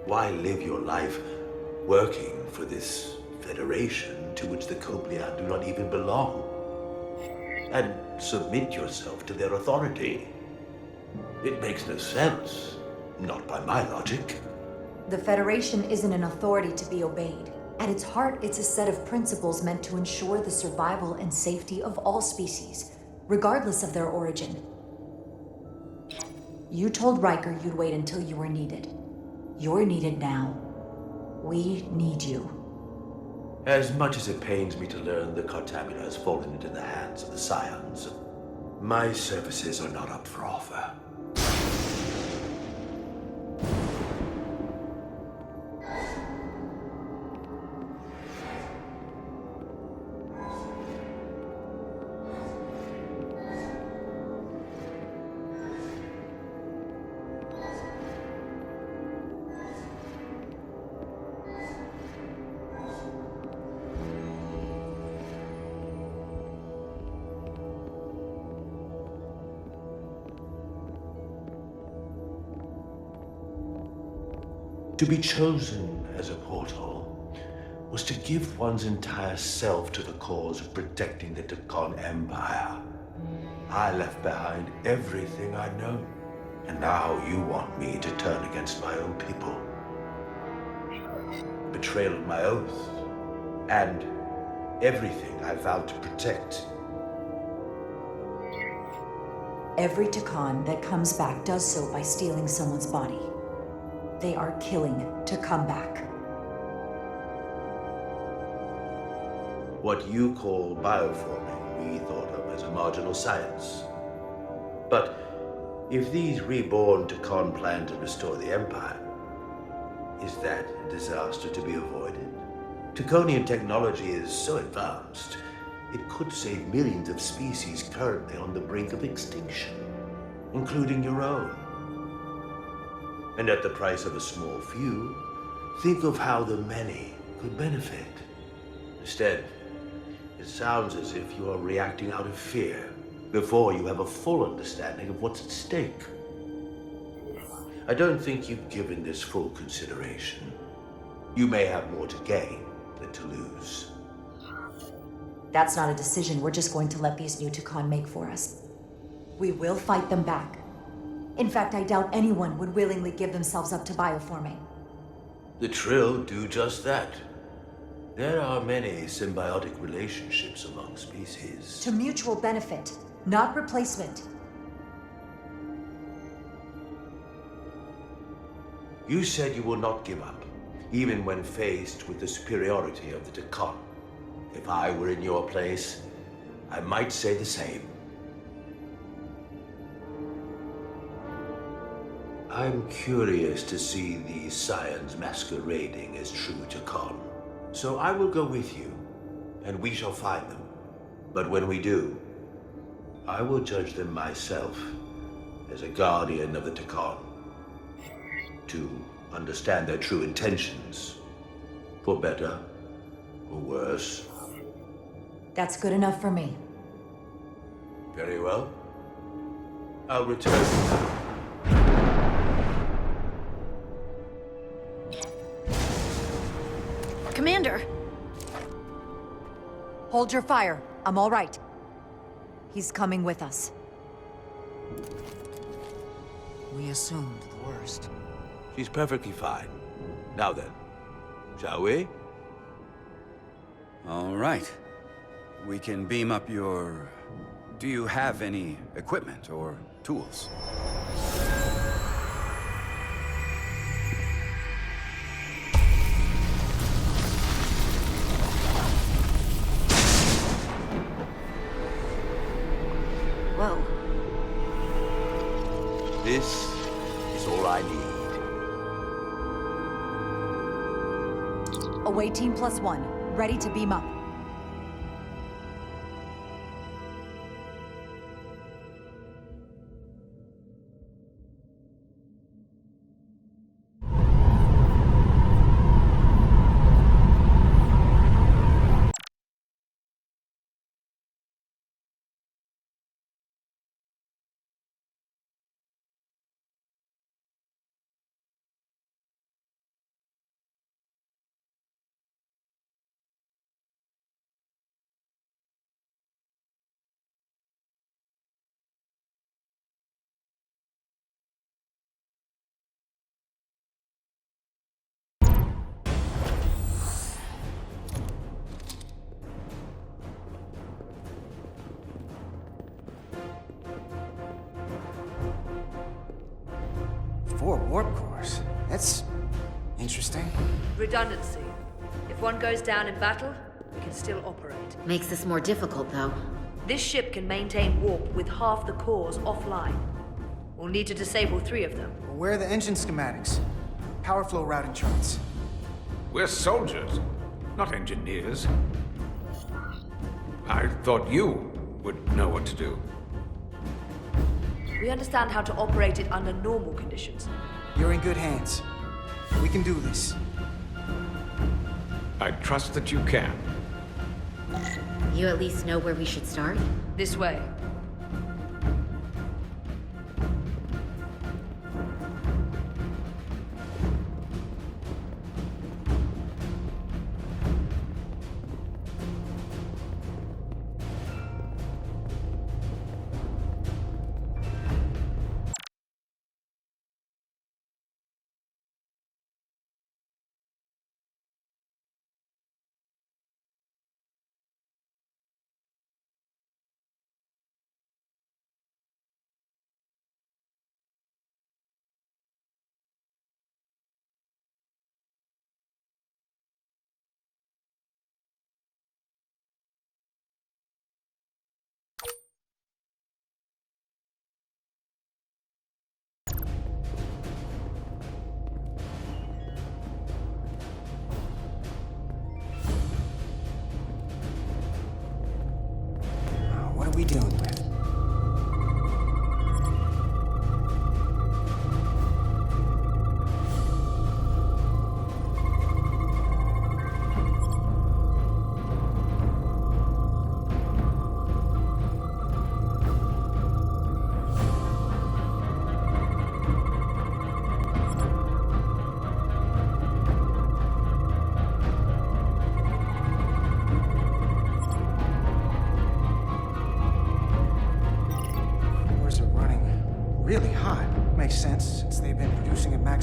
[SPEAKER 12] Why live your life working for this federation to which the Kobliad do not even belong? And submit yourself to their authority? It makes no sense, not by my logic.
[SPEAKER 6] The Federation isn't an authority to be obeyed. At its heart, it's a set of principles meant to ensure the survival and safety of all species, regardless of their origin. You told Riker you'd wait until you were needed. You're needed now. We need you.
[SPEAKER 12] As much as it pains me to learn the Cortabula has fallen into the hands of the Scions, my services are not up for offer. To be chosen as a portal was to give one's entire self to the cause of protecting the Tkon Empire. I left behind everything I know, and now you want me to turn against my own people. Betrayal of my oath, and everything I vowed to protect.
[SPEAKER 6] Every Tkon that comes back does so by stealing someone's body. They are killing to come back.
[SPEAKER 12] What you call bioforming, we thought of as a marginal science. But if these reborn Tkon plan to restore the Empire, is that a disaster to be avoided? Tkonian technology is so advanced, it could save millions of species currently on the brink of extinction, including your own. And at the price of a small few, think of how the many could benefit. Instead, it sounds as if you are reacting out of fear before you have a full understanding of what's at stake. I don't think you've given this full consideration. You may have more to gain than to lose.
[SPEAKER 6] That's not a decision we're just going to let these new Tkon make for us. We will fight them back. In fact, I doubt anyone would willingly give themselves up to bioforming.
[SPEAKER 12] The Trill do just that. There are many symbiotic relationships among species.
[SPEAKER 6] To mutual benefit, not replacement.
[SPEAKER 12] You said you will not give up, even when faced with the superiority of the Tkon. If I were in your place, I might say the same. I'm curious to see these scions masquerading as true Tkon. So I will go with you, and we shall find them. But when we do, I will judge them myself as a guardian of the Tkon. To understand their true intentions, for better or worse.
[SPEAKER 6] That's good enough for me.
[SPEAKER 12] Very well. I'll return.
[SPEAKER 10] Commander!
[SPEAKER 6] Hold your fire. I'm all right. He's coming with us.
[SPEAKER 11] We assumed the worst.
[SPEAKER 12] She's perfectly fine. Now then, shall we?
[SPEAKER 8] All right. We can beam up your... Do you have any equipment or tools?
[SPEAKER 10] Whoa.
[SPEAKER 12] This is all I need.
[SPEAKER 6] Away team +1, ready to beam up.
[SPEAKER 4] Four warp cores. That's interesting.
[SPEAKER 1] Redundancy. If one goes down in battle, we can still operate.
[SPEAKER 3] Makes this more difficult, though.
[SPEAKER 1] This ship can maintain warp with half the cores offline. We'll need to disable 3 of them.
[SPEAKER 4] Where are the engine schematics? Power flow routing charts.
[SPEAKER 2] We're soldiers, not engineers. I thought you would know what to do.
[SPEAKER 1] We understand how to operate it under normal conditions.
[SPEAKER 4] You're in good hands. We can do this.
[SPEAKER 2] I trust that you can.
[SPEAKER 3] You at least know where we should start?
[SPEAKER 1] This way.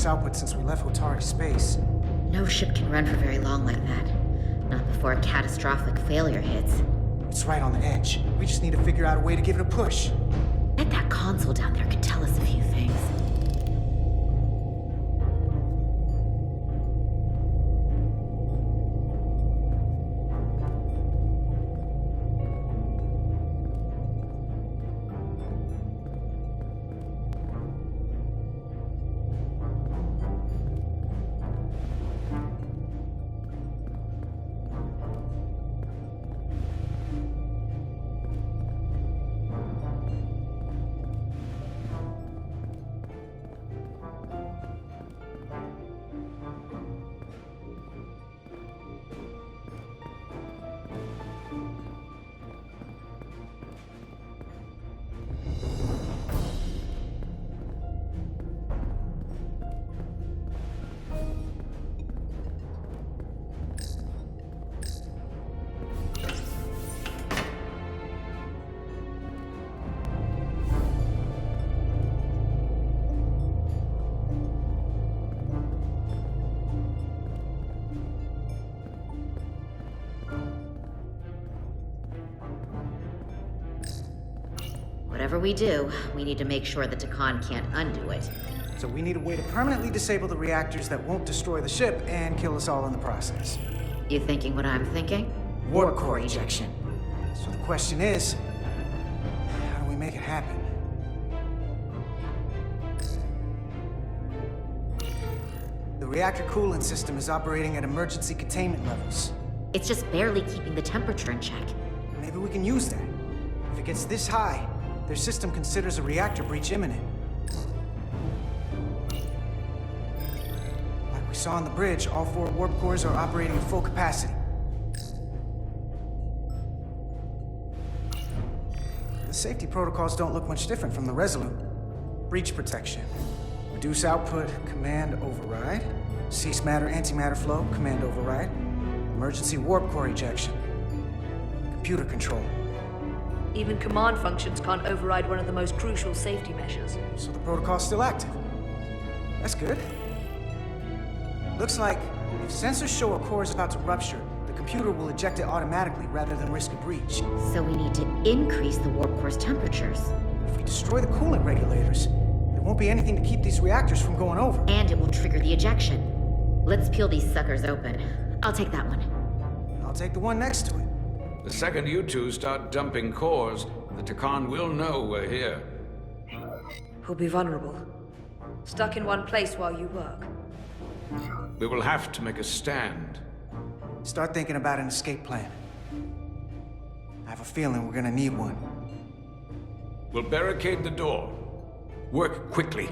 [SPEAKER 4] max output since we left Hotari space.
[SPEAKER 3] No ship can run for very long like that. Not before a catastrophic failure hits.
[SPEAKER 4] It's right on the edge. We just need to figure out a way to give it a push.
[SPEAKER 3] Bet that console down there could tell us a few things. Whatever we do, we need to make sure that Tkon can't undo it.
[SPEAKER 4] So we need a way to permanently disable the reactors that won't destroy the ship and kill us all in the process.
[SPEAKER 3] You thinking what I'm thinking?
[SPEAKER 4] Warp core ejection. So the question is, how do we make it happen? The reactor coolant system is operating at emergency containment levels.
[SPEAKER 3] It's just barely keeping the temperature in check.
[SPEAKER 4] Maybe we can use that. If it gets this high, their system considers a reactor breach imminent. Like we saw on the bridge, all 4 warp cores are operating at full capacity. The safety protocols don't look much different from the Resolute. Breach protection. Reduce output, command override. Cease matter, antimatter flow, command override. Emergency warp core ejection. Computer control.
[SPEAKER 1] Even command functions can't override one of the most crucial safety measures.
[SPEAKER 4] So the protocol's still active. That's good. Looks like if sensors show a core is about to rupture, the computer will eject it automatically rather than risk a breach.
[SPEAKER 3] So we need to increase the warp core's temperatures.
[SPEAKER 4] If we destroy the coolant regulators, there won't be anything to keep these reactors from going over.
[SPEAKER 3] And it will trigger the ejection. Let's peel these suckers open. I'll take that one.
[SPEAKER 4] I'll take the one next to it.
[SPEAKER 2] The second you two start dumping cores, the Tkon will know we're here.
[SPEAKER 1] We'll be vulnerable. Stuck in one place while you work.
[SPEAKER 2] We will have to make a stand.
[SPEAKER 4] Start thinking about an escape plan. I have a feeling we're gonna need one.
[SPEAKER 2] We'll barricade the door. Work quickly.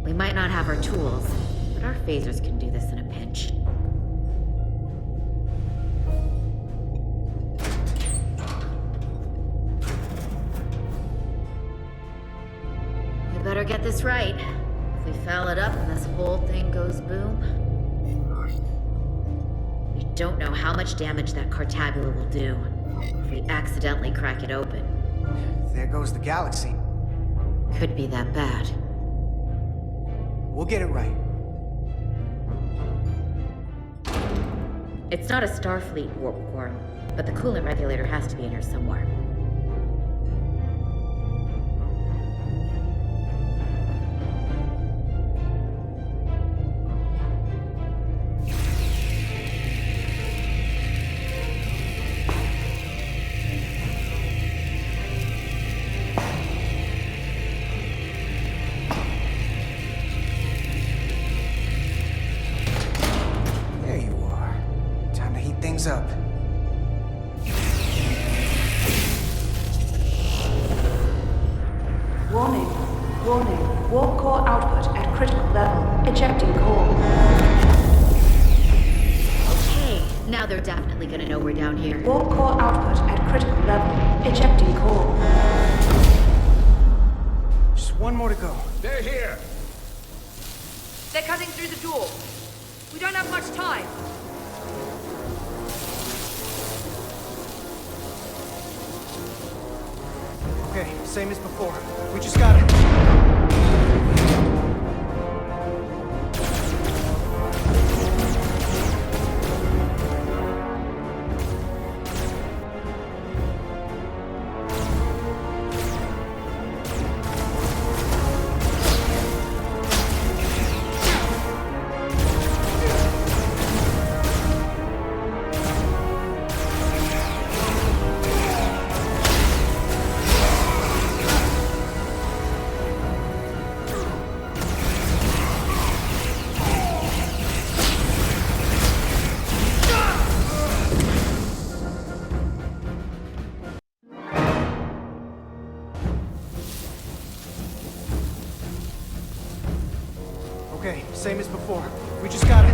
[SPEAKER 3] We might not have our tools, but our phasers can do this in a pinch. We better get this right. If we foul it up and this whole thing goes boom... We don't know how much damage that Cartabula will do if we accidentally crack it open.
[SPEAKER 4] There goes the galaxy.
[SPEAKER 3] Could be that bad.
[SPEAKER 4] We'll get it right.
[SPEAKER 3] It's not a Starfleet warp core, but the coolant regulator has to be in here somewhere.
[SPEAKER 4] Up.
[SPEAKER 1] Warning. Warning. Warp core output at critical level. Ejecting core.
[SPEAKER 3] Okay, now they're definitely gonna know we're down here.
[SPEAKER 1] Warp core output at critical level. Ejecting core.
[SPEAKER 4] Just one more to go.
[SPEAKER 2] They're here!
[SPEAKER 1] They're cutting through the door. We don't have much time.
[SPEAKER 4] same as before. We just gotta... Okay, same as before. We just gotta...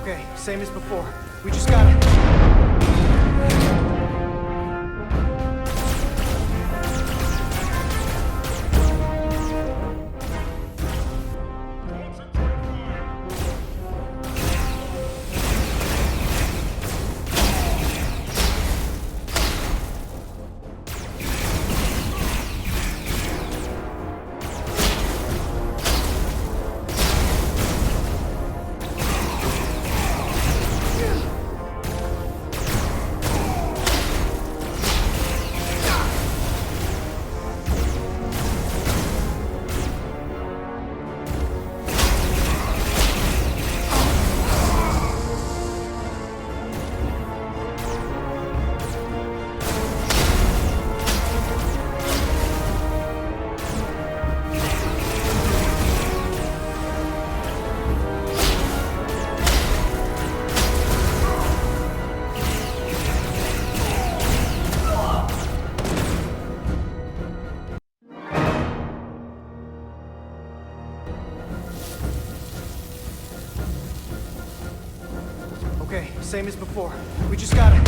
[SPEAKER 4] Okay, same as before. We just gotta... Okay, same as before. We just gotta...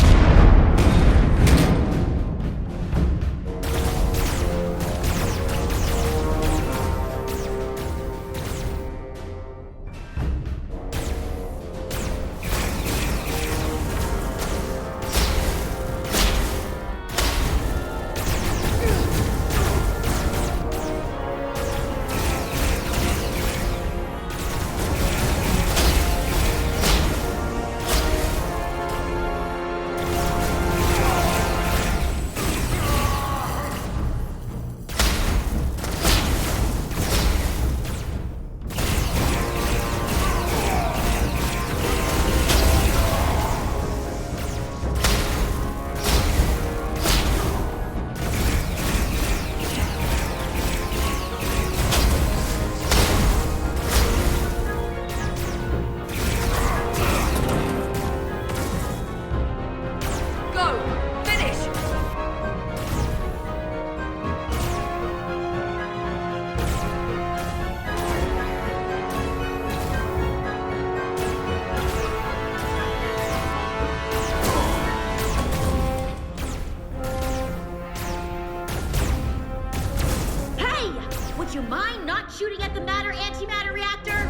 [SPEAKER 13] Would you mind not shooting at the matter antimatter reactor?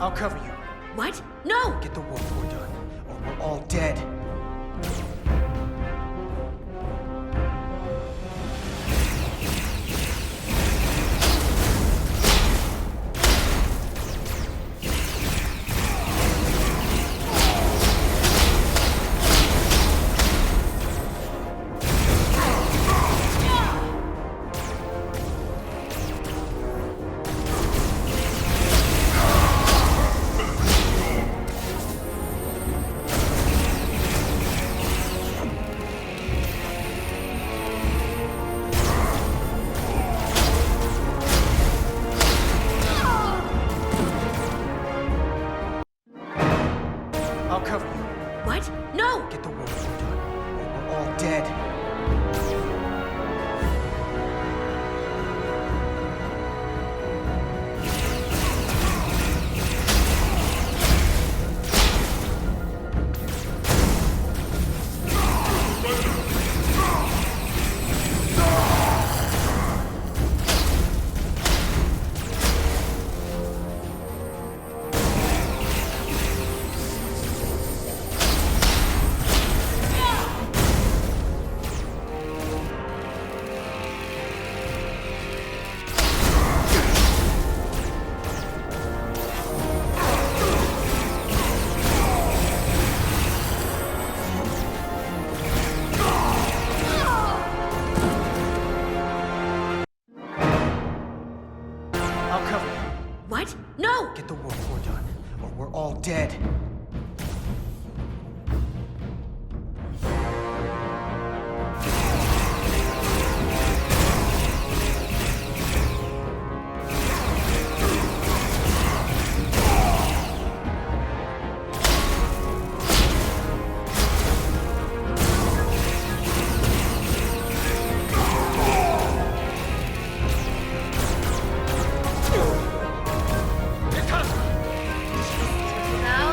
[SPEAKER 4] I'll cover you.
[SPEAKER 13] What? No!
[SPEAKER 4] Get the warp core done, or we're all dead. I'll cover you.
[SPEAKER 13] What? No!
[SPEAKER 4] Get the work done, or we're all dead. I'll cover you.
[SPEAKER 13] What? No!
[SPEAKER 4] Get the work done, or we're all dead.
[SPEAKER 13] Now.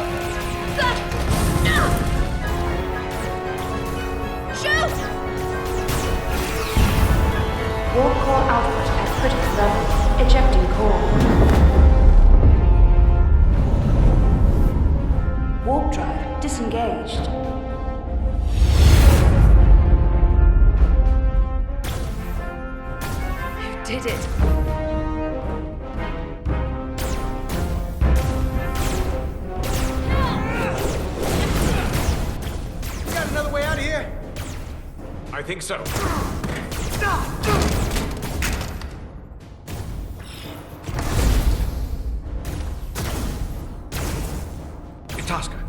[SPEAKER 13] No! Shoot!
[SPEAKER 1] Warp core output at critical level. Ejecting core. Warp drive disengaged. You did it.
[SPEAKER 4] We got another way out of here?
[SPEAKER 5] I think so. Itaska,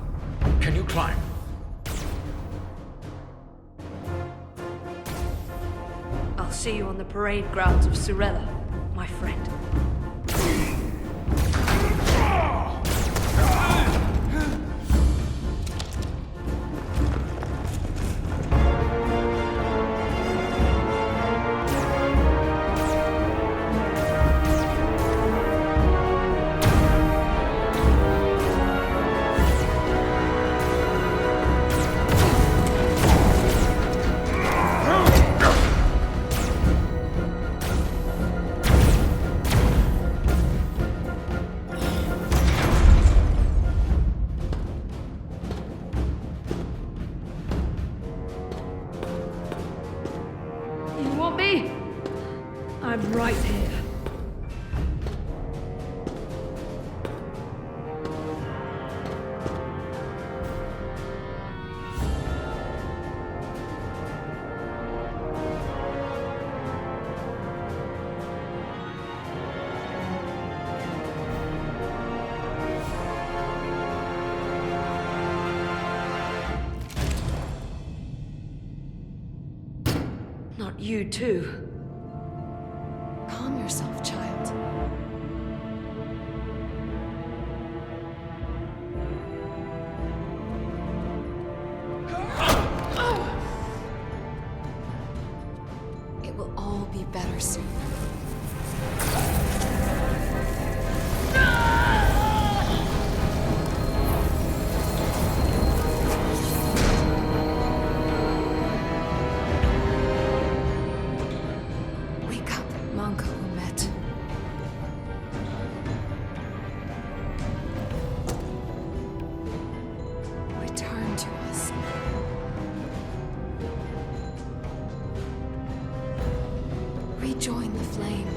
[SPEAKER 5] can you climb?
[SPEAKER 1] I'll see you on the parade grounds of Surella, my friend. You want me? I'm right here. Not you too.
[SPEAKER 9] Calm yourself, child. It will all be better soon. Wake up, Monka Umet. Return to us. Rejoin the flame.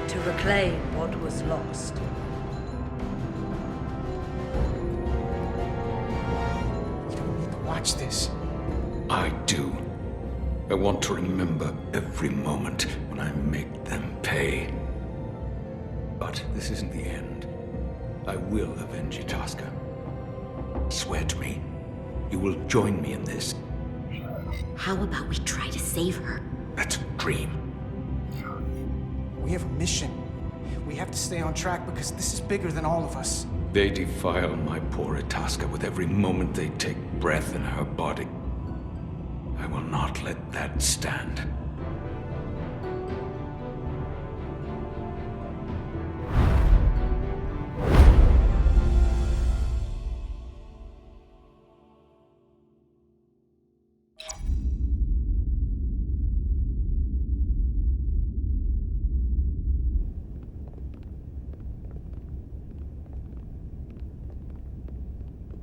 [SPEAKER 1] To reclaim what was lost.
[SPEAKER 4] You don't need to watch this.
[SPEAKER 5] I do. I want to remember every moment when I make them pay. But this isn't the end. I will avenge Itaska. Swear to me, you will join me in this.
[SPEAKER 13] How about we try to save her?
[SPEAKER 5] That's a dream.
[SPEAKER 4] We have a mission. We have to stay on track because this is bigger than all of us.
[SPEAKER 5] They defile my poor Itasca with every moment they take breath in her body. I will not let that stand.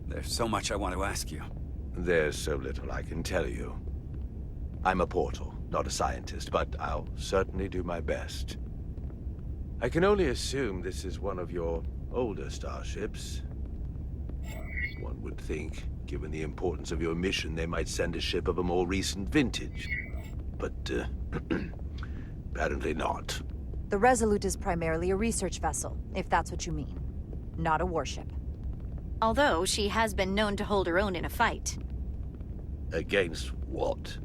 [SPEAKER 8] There's so much I want to ask you.
[SPEAKER 12] There's so little I can tell you. I'm a portal, not a scientist, but I'll certainly do my best. I can only assume this is one of your older starships. One would think, given the importance of your mission, they might send a ship of a more recent vintage. But, apparently not.
[SPEAKER 6] The Resolute is primarily a research vessel, if that's what you mean. Not a warship.
[SPEAKER 10] Although she has been known to hold her own in a fight.
[SPEAKER 12] Against what?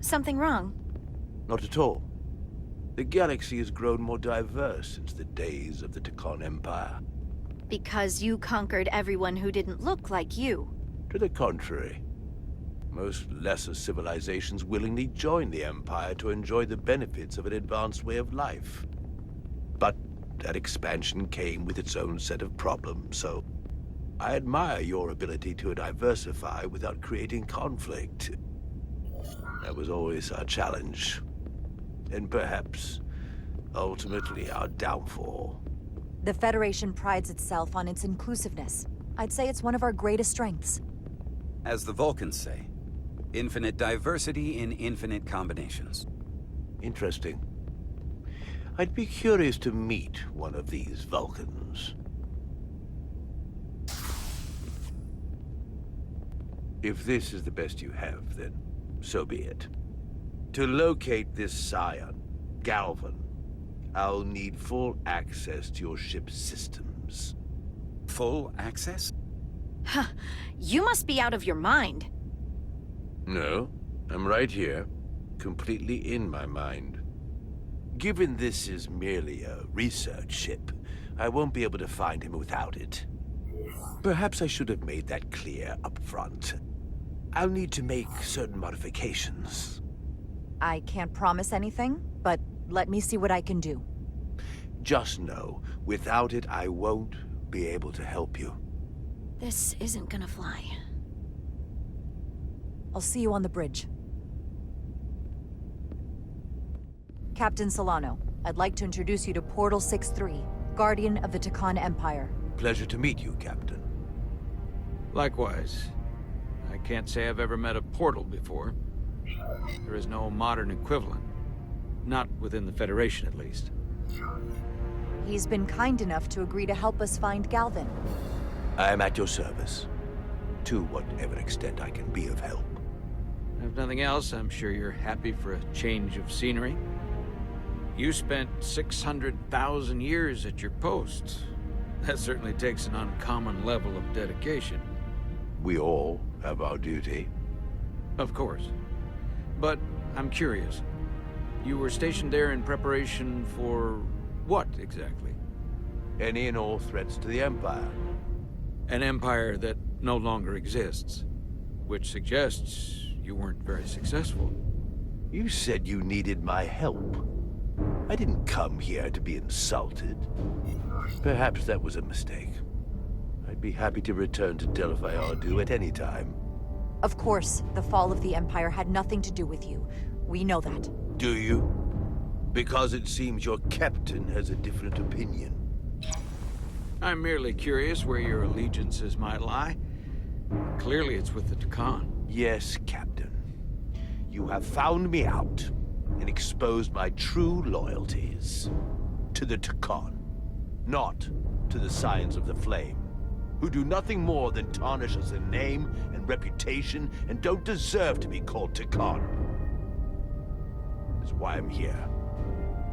[SPEAKER 10] Something wrong?
[SPEAKER 12] Not at all. The galaxy has grown more diverse since the days of the Tkon Empire.
[SPEAKER 10] Because you conquered everyone who didn't look like you.
[SPEAKER 12] To the contrary. Most lesser civilizations willingly join the Empire to enjoy the benefits of an advanced way of life. But that expansion came with its own set of problems, so I admire your ability to diversify without creating conflict. That was always our challenge. And perhaps, ultimately, our downfall.
[SPEAKER 6] The Federation prides itself on its inclusiveness. I'd say it's one of our greatest strengths.
[SPEAKER 8] As the Vulcans say, infinite diversity in infinite combinations.
[SPEAKER 12] Interesting. I'd be curious to meet one of these Vulcans. If this is the best you have, then so be it. To locate this scion, Galvan, I'll need full access to your ship's systems.
[SPEAKER 8] Full access?
[SPEAKER 10] Huh. You must be out of your mind.
[SPEAKER 12] No, I'm right here, completely in my mind. Given this is merely a research ship, I won't be able to find him without it. Perhaps I should have made that clear up front. I'll need to make certain modifications.
[SPEAKER 6] I can't promise anything, but let me see what I can do.
[SPEAKER 12] Just know, without it, I won't be able to help you.
[SPEAKER 10] This isn't gonna fly.
[SPEAKER 6] I'll see you on the bridge. Captain Solano, I'd like to introduce you to Portal 6-3, Guardian of the Tkon Empire.
[SPEAKER 12] Pleasure to meet you, Captain.
[SPEAKER 2] Likewise. I can't say I've ever met a portal before. There is no modern equivalent. Not within the Federation, at least.
[SPEAKER 6] He's been kind enough to agree to help us find Galvan.
[SPEAKER 12] I am at your service. To whatever extent I can be of help.
[SPEAKER 2] If nothing else, I'm sure you're happy for a change of scenery. You spent 600,000 years at your post. That certainly takes an uncommon level of dedication.
[SPEAKER 12] We all have our duty.
[SPEAKER 2] Of course. But I'm curious. You were stationed there in preparation for what, exactly?
[SPEAKER 12] Any and all threats to the Empire.
[SPEAKER 2] An empire that no longer exists. Which suggests you weren't very successful.
[SPEAKER 12] You said you needed my help. I didn't come here to be insulted. Perhaps that was a mistake. I'd be happy to return to Delphi Ardu at any time.
[SPEAKER 6] Of course, the fall of the Empire had nothing to do with you. We know that.
[SPEAKER 12] Do you? Because it seems your captain has a different opinion.
[SPEAKER 2] I'm merely curious where your allegiances might lie. Clearly it's with the Tkon.
[SPEAKER 12] Yes, Captain. You have found me out and exposed my true loyalties to the Tkon, not to the Scions of the Flame, who do nothing more than tarnish us in name and reputation and don't deserve to be called Tkon. That's why I'm here.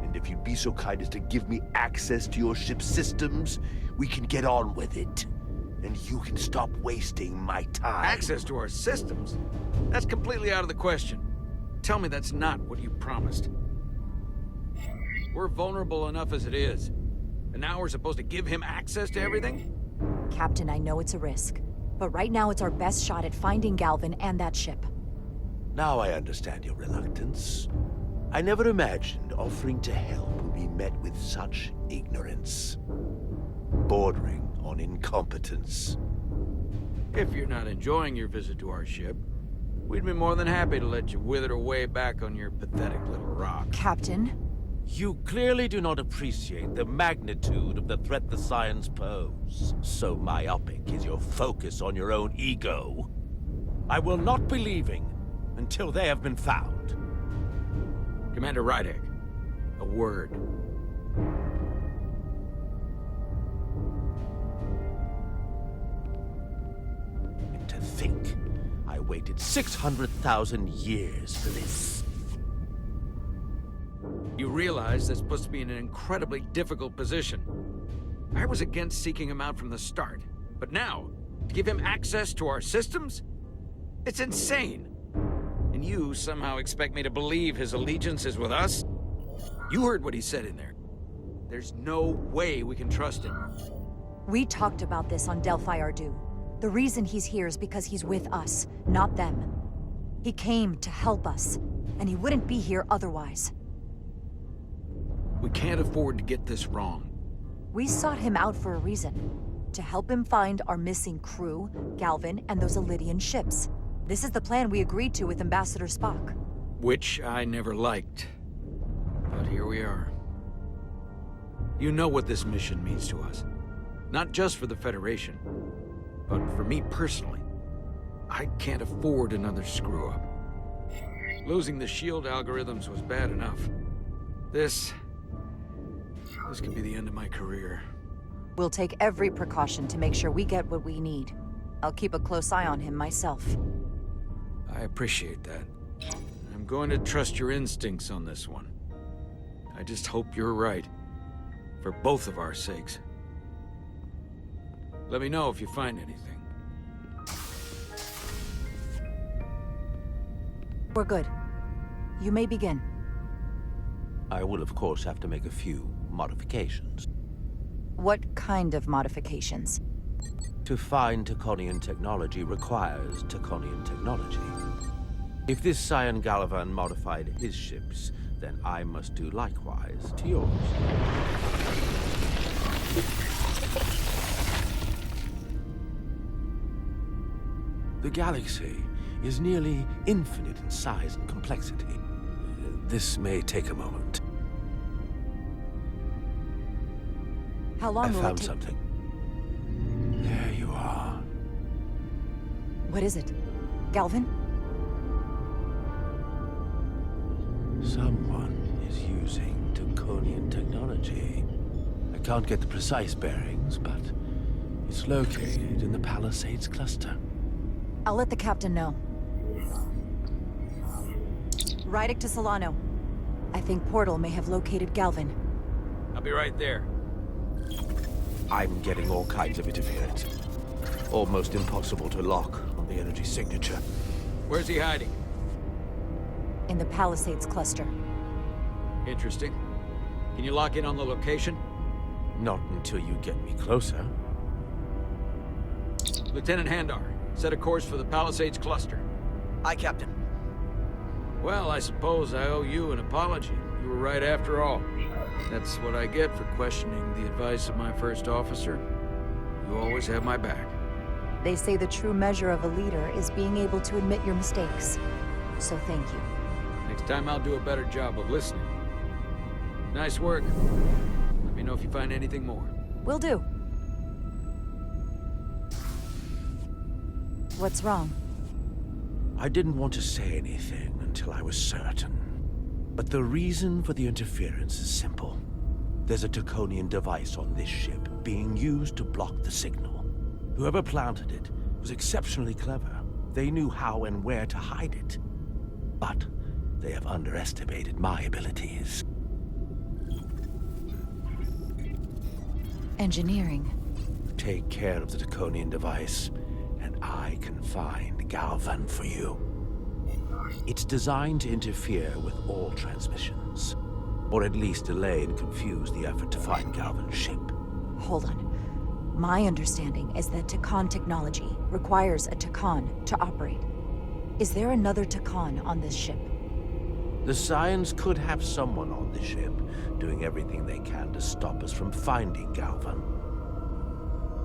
[SPEAKER 12] And if you'd be so kind as to give me access to your ship's systems, we can get on with it. and you can stop wasting my time.
[SPEAKER 2] Access to our systems? That's completely out of the question. Tell me that's not what you promised. We're vulnerable enough as it is. And now we're supposed to give him access to everything?
[SPEAKER 6] Captain, I know it's a risk. But right now it's our best shot at finding Galvin and that ship.
[SPEAKER 12] Now I understand your reluctance. I never imagined offering to help would be met with such ignorance. Bordering on incompetence.
[SPEAKER 2] If you're not enjoying your visit to our ship, we'd be more than happy to let you wither away back on your pathetic little rock.
[SPEAKER 6] Captain?
[SPEAKER 12] You clearly do not appreciate the magnitude of the threat the Scions pose. So myopic is your focus on your own ego. I will not be leaving until they have been found.
[SPEAKER 2] Commander Rydek, a word.
[SPEAKER 12] And to think, I waited 600,000 years for this.
[SPEAKER 2] You realize this puts me in an incredibly difficult position. I was against seeking him out from the start, but now, to give him access to our systems? It's insane. And you somehow expect me to believe his allegiance is with us? You heard what he said in there. There's no way we can trust him.
[SPEAKER 6] We talked about this on Delphi Ardu. The reason he's here is because he's with us, not them. He came to help us, and he wouldn't be here otherwise.
[SPEAKER 2] We can't afford to get this wrong.
[SPEAKER 6] We sought him out for a reason. To help him find our missing crew, Galvin, and those Elydian ships. This is the plan we agreed to with Ambassador Spock.
[SPEAKER 2] Which I never liked. But here we are. You know what this mission means to us. Not just for the Federation, but for me personally. I can't afford another screw-up. Losing the shield algorithms was bad enough. This could be the end of my career.
[SPEAKER 6] We'll take every precaution to make sure we get what we need. I'll keep a close eye on him myself.
[SPEAKER 2] I appreciate that. I'm going to trust your instincts on this one. I just hope you're right. For both of our sakes. Let me know if you find anything.
[SPEAKER 6] We're good. You may begin.
[SPEAKER 12] I will, of course, have to make a few modifications.
[SPEAKER 6] What kind of modifications?
[SPEAKER 12] To find Tkonian technology requires Tkonian technology. If this Scion Galavan modified his ships, then I must do likewise to yours. The galaxy is nearly infinite in size and complexity. This may take a moment.
[SPEAKER 6] How long
[SPEAKER 12] I
[SPEAKER 6] will
[SPEAKER 12] found
[SPEAKER 6] it take?
[SPEAKER 12] something. There you are.
[SPEAKER 6] What is it? Galvin?
[SPEAKER 12] Someone is using Tkonian technology. I can't get the precise bearings, but it's located in the Palisades cluster.
[SPEAKER 6] I'll let the captain know. Rydek to Solano. I think Portal may have located Galvin.
[SPEAKER 2] I'll be right there.
[SPEAKER 12] I'm getting all kinds of interference. Almost impossible to lock on the energy signature.
[SPEAKER 2] Where's he hiding?
[SPEAKER 6] In the Palisades cluster.
[SPEAKER 2] Interesting. Can you lock in on the location?
[SPEAKER 12] Not until you get me closer.
[SPEAKER 2] Lieutenant Handar, set a course for the Palisades cluster.
[SPEAKER 14] Aye, Captain.
[SPEAKER 2] Well, I suppose I owe you an apology. You were right after all. That's what I get for questioning the advice of my first officer. You always have my back.
[SPEAKER 6] They say the true measure of a leader is being able to admit your mistakes. So thank you.
[SPEAKER 2] Next time I'll do a better job of listening. Nice work. Let me know if you find anything more.
[SPEAKER 6] Will do. What's wrong?
[SPEAKER 12] I didn't want to say anything until I was certain. But the reason for the interference is simple. There's a Tkonian device on this ship being used to block the signal. Whoever planted it was exceptionally clever. They knew how and where to hide it. But they have underestimated my abilities.
[SPEAKER 6] Engineering.
[SPEAKER 12] take care of the Tkonian device, and I can find Galvan for you. It's designed to interfere with all transmissions, or at least delay and confuse the effort to find Galvan's ship.
[SPEAKER 6] Hold on. My understanding is that Tkon technology requires a Tkon to operate. Is there another Tkon on this ship?
[SPEAKER 12] The Scions could have someone on the ship, doing everything they can to stop us from finding Galvan.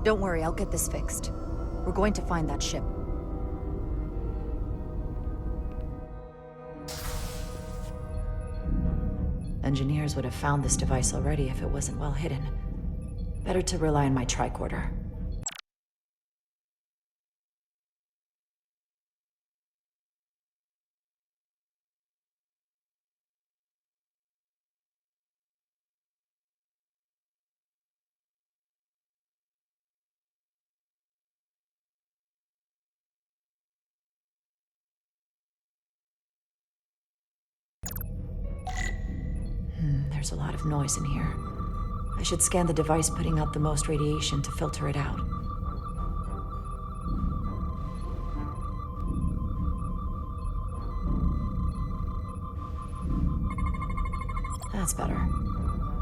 [SPEAKER 6] Don't worry, I'll get this fixed. We're going to find that ship. Engineers would have found this device already if it wasn't well hidden. Better to rely on my tricorder. There's a lot of noise in here. I should scan the device putting out the most radiation to filter it out. That's better.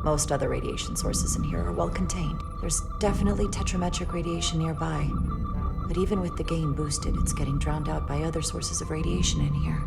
[SPEAKER 6] Most other radiation sources in here are well contained. There's definitely tetrametric radiation nearby. But even with the gain boosted, it's getting drowned out by other sources of radiation in here.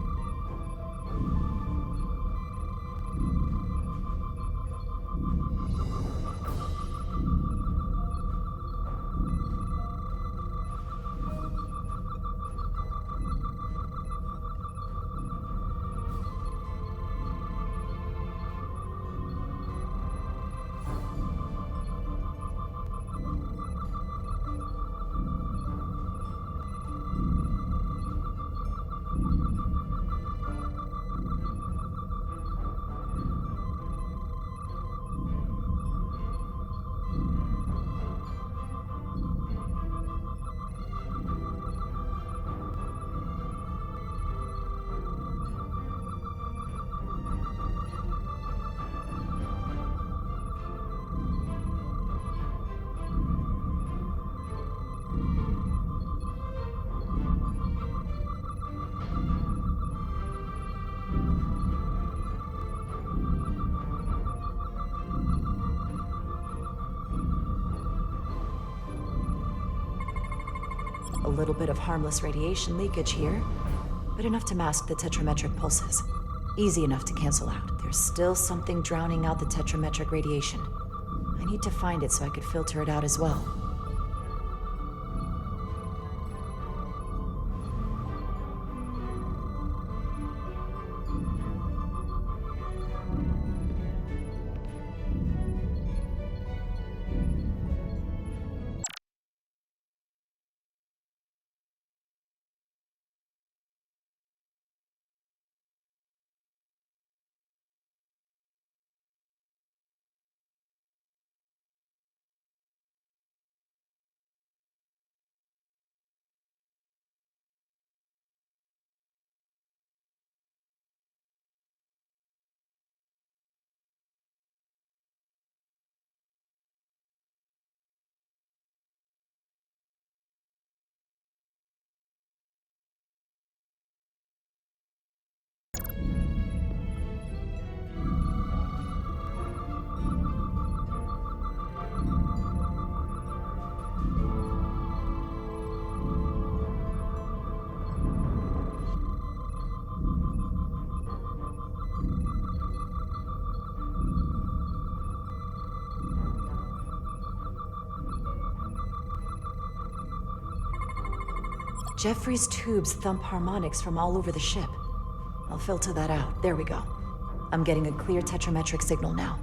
[SPEAKER 6] A little bit of harmless radiation leakage here, but enough to mask the tetrametric pulses. Easy enough to cancel out. There's still something drowning out the tetrametric radiation. I need to find it so I could filter it out as well. Jeffrey's tubes thump harmonics from all over the ship. I'll filter that out. There we go. I'm getting a clear tetrametric signal now.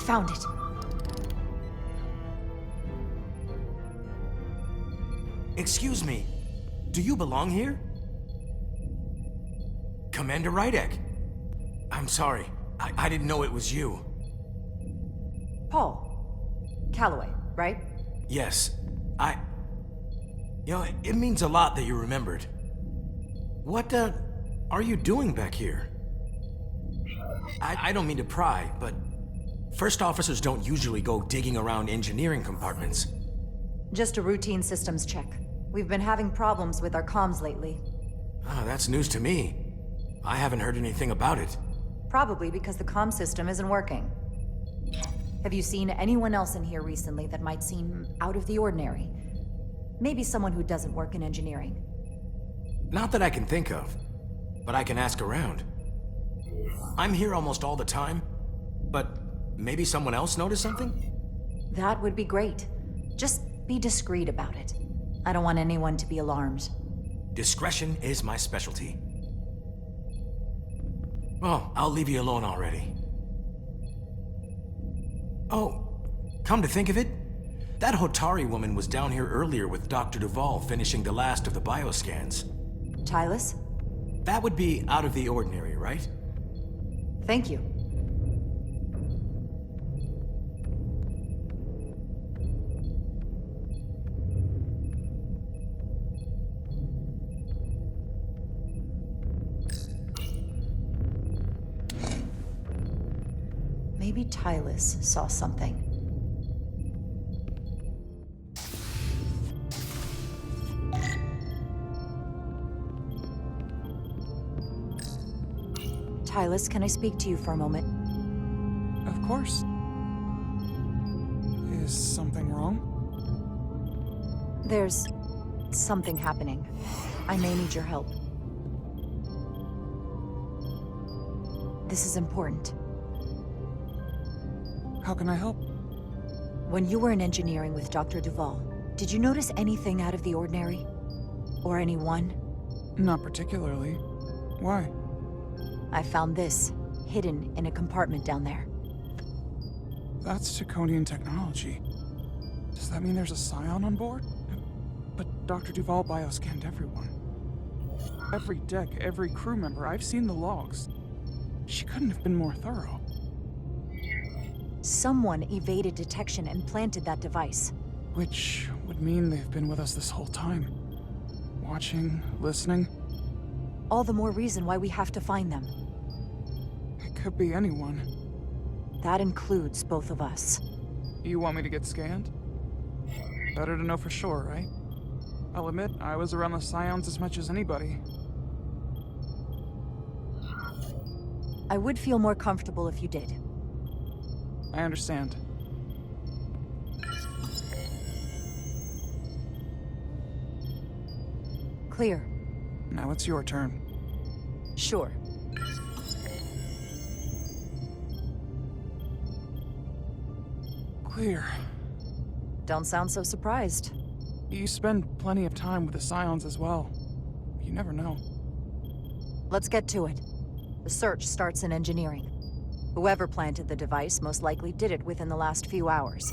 [SPEAKER 6] found it.
[SPEAKER 5] Excuse me, do you belong here? Commander Rydek. I'm sorry, I didn't know it was you.
[SPEAKER 6] Paul. Calloway, right?
[SPEAKER 5] Yes, You know, it means a lot that you remembered. What, are you doing back here? I don't mean to pry, but first officers don't usually go digging around engineering compartments.
[SPEAKER 6] Just a routine systems check. We've been having problems with our comms lately.
[SPEAKER 5] Ah, that's news to me. I haven't heard anything about it.
[SPEAKER 6] Probably because the comm system isn't working. Have you seen anyone else in here recently that might seem out of the ordinary? Maybe someone who doesn't work in engineering.
[SPEAKER 5] Not that I can think of, but I can ask around. I'm here almost all the time, but maybe someone else noticed something?
[SPEAKER 6] That would be great. Just be discreet about it. I don't want anyone to be alarmed.
[SPEAKER 5] Discretion is my specialty. Well, I'll leave you alone already. Oh, come to think of it, that Hotari woman was down here earlier with Dr. Duval finishing the last of the bioscans.
[SPEAKER 6] Tylus?
[SPEAKER 5] That would be out of the ordinary, right?
[SPEAKER 6] Thank you. Maybe Tylus saw something. Tylus, can I speak to you for a moment?
[SPEAKER 4] Of course. Is something wrong?
[SPEAKER 6] There's something happening. I may need your help. This is important.
[SPEAKER 4] How can I help?
[SPEAKER 6] When you were in engineering with Dr. Duval, did you notice anything out of the ordinary? Or anyone?
[SPEAKER 4] Not particularly. Why?
[SPEAKER 6] I found this, hidden in a compartment down there.
[SPEAKER 4] That's Tkonian technology. Does that mean there's a scion on board? But Dr. Duval bioscanned everyone. Every deck, every crew member, I've seen the logs. She couldn't have been more thorough.
[SPEAKER 6] Someone evaded detection and planted that device.
[SPEAKER 4] Which would mean they've been with us this whole time. Watching, listening.
[SPEAKER 6] All the more reason why we have to find them.
[SPEAKER 4] It could be anyone.
[SPEAKER 6] That includes both of us.
[SPEAKER 4] You want me to get scanned? Better to know for sure, right? I'll admit, I was around the Scions as much as anybody.
[SPEAKER 6] I would feel more comfortable if you did.
[SPEAKER 4] I understand.
[SPEAKER 6] Clear.
[SPEAKER 4] Now it's your turn.
[SPEAKER 6] Sure.
[SPEAKER 4] Clear.
[SPEAKER 6] Don't sound so surprised.
[SPEAKER 4] You spend plenty of time with the Scions as well. You never know.
[SPEAKER 6] Let's get to it. The search starts in engineering. Whoever planted the device most likely did it within the last few hours.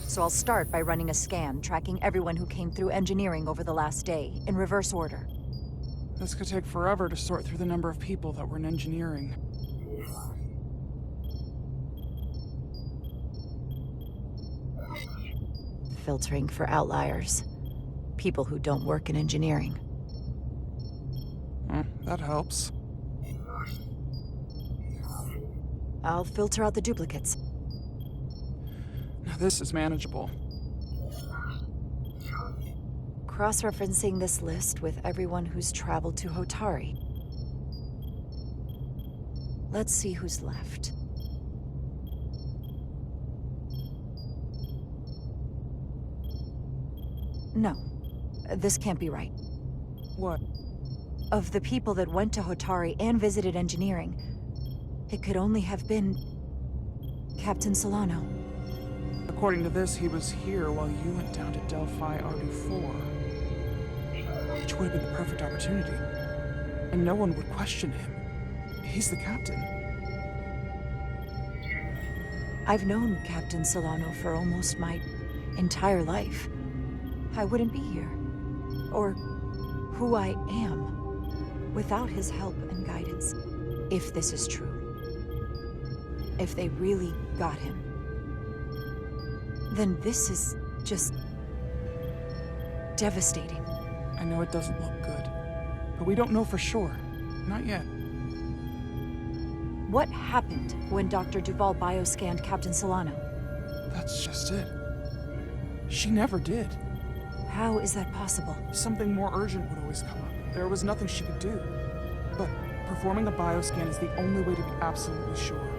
[SPEAKER 6] So I'll start by running a scan, tracking everyone who came through engineering over the last day, in reverse order.
[SPEAKER 4] This could take forever to sort through the number of people that were in engineering.
[SPEAKER 6] Filtering for outliers. People who don't work in engineering.
[SPEAKER 4] That helps.
[SPEAKER 6] I'll filter out the duplicates.
[SPEAKER 4] Now this is manageable.
[SPEAKER 6] Cross-referencing this list with everyone who's traveled to Hotari. Let's see who's left. No, this can't be right.
[SPEAKER 4] What?
[SPEAKER 6] Of the people that went to Hotari and visited engineering, it could only have been Captain Solano.
[SPEAKER 4] According to this, he was here while you went down to Delphi Ardu 4. Which would have been the perfect opportunity. And no one would question him. He's the captain.
[SPEAKER 6] I've known Captain Solano for almost my entire life. I wouldn't be here, or who I am, without his help and guidance. If this is true, if they really got him, then this is just devastating.
[SPEAKER 4] I know it doesn't look good, but we don't know for sure. Not yet.
[SPEAKER 6] What happened when Dr. Duval bioscanned Captain Solano?
[SPEAKER 4] That's just it. She never did.
[SPEAKER 6] How is that possible?
[SPEAKER 4] Something more urgent would always come up. There was nothing she could do. But performing a bioscan is the only way to be absolutely sure.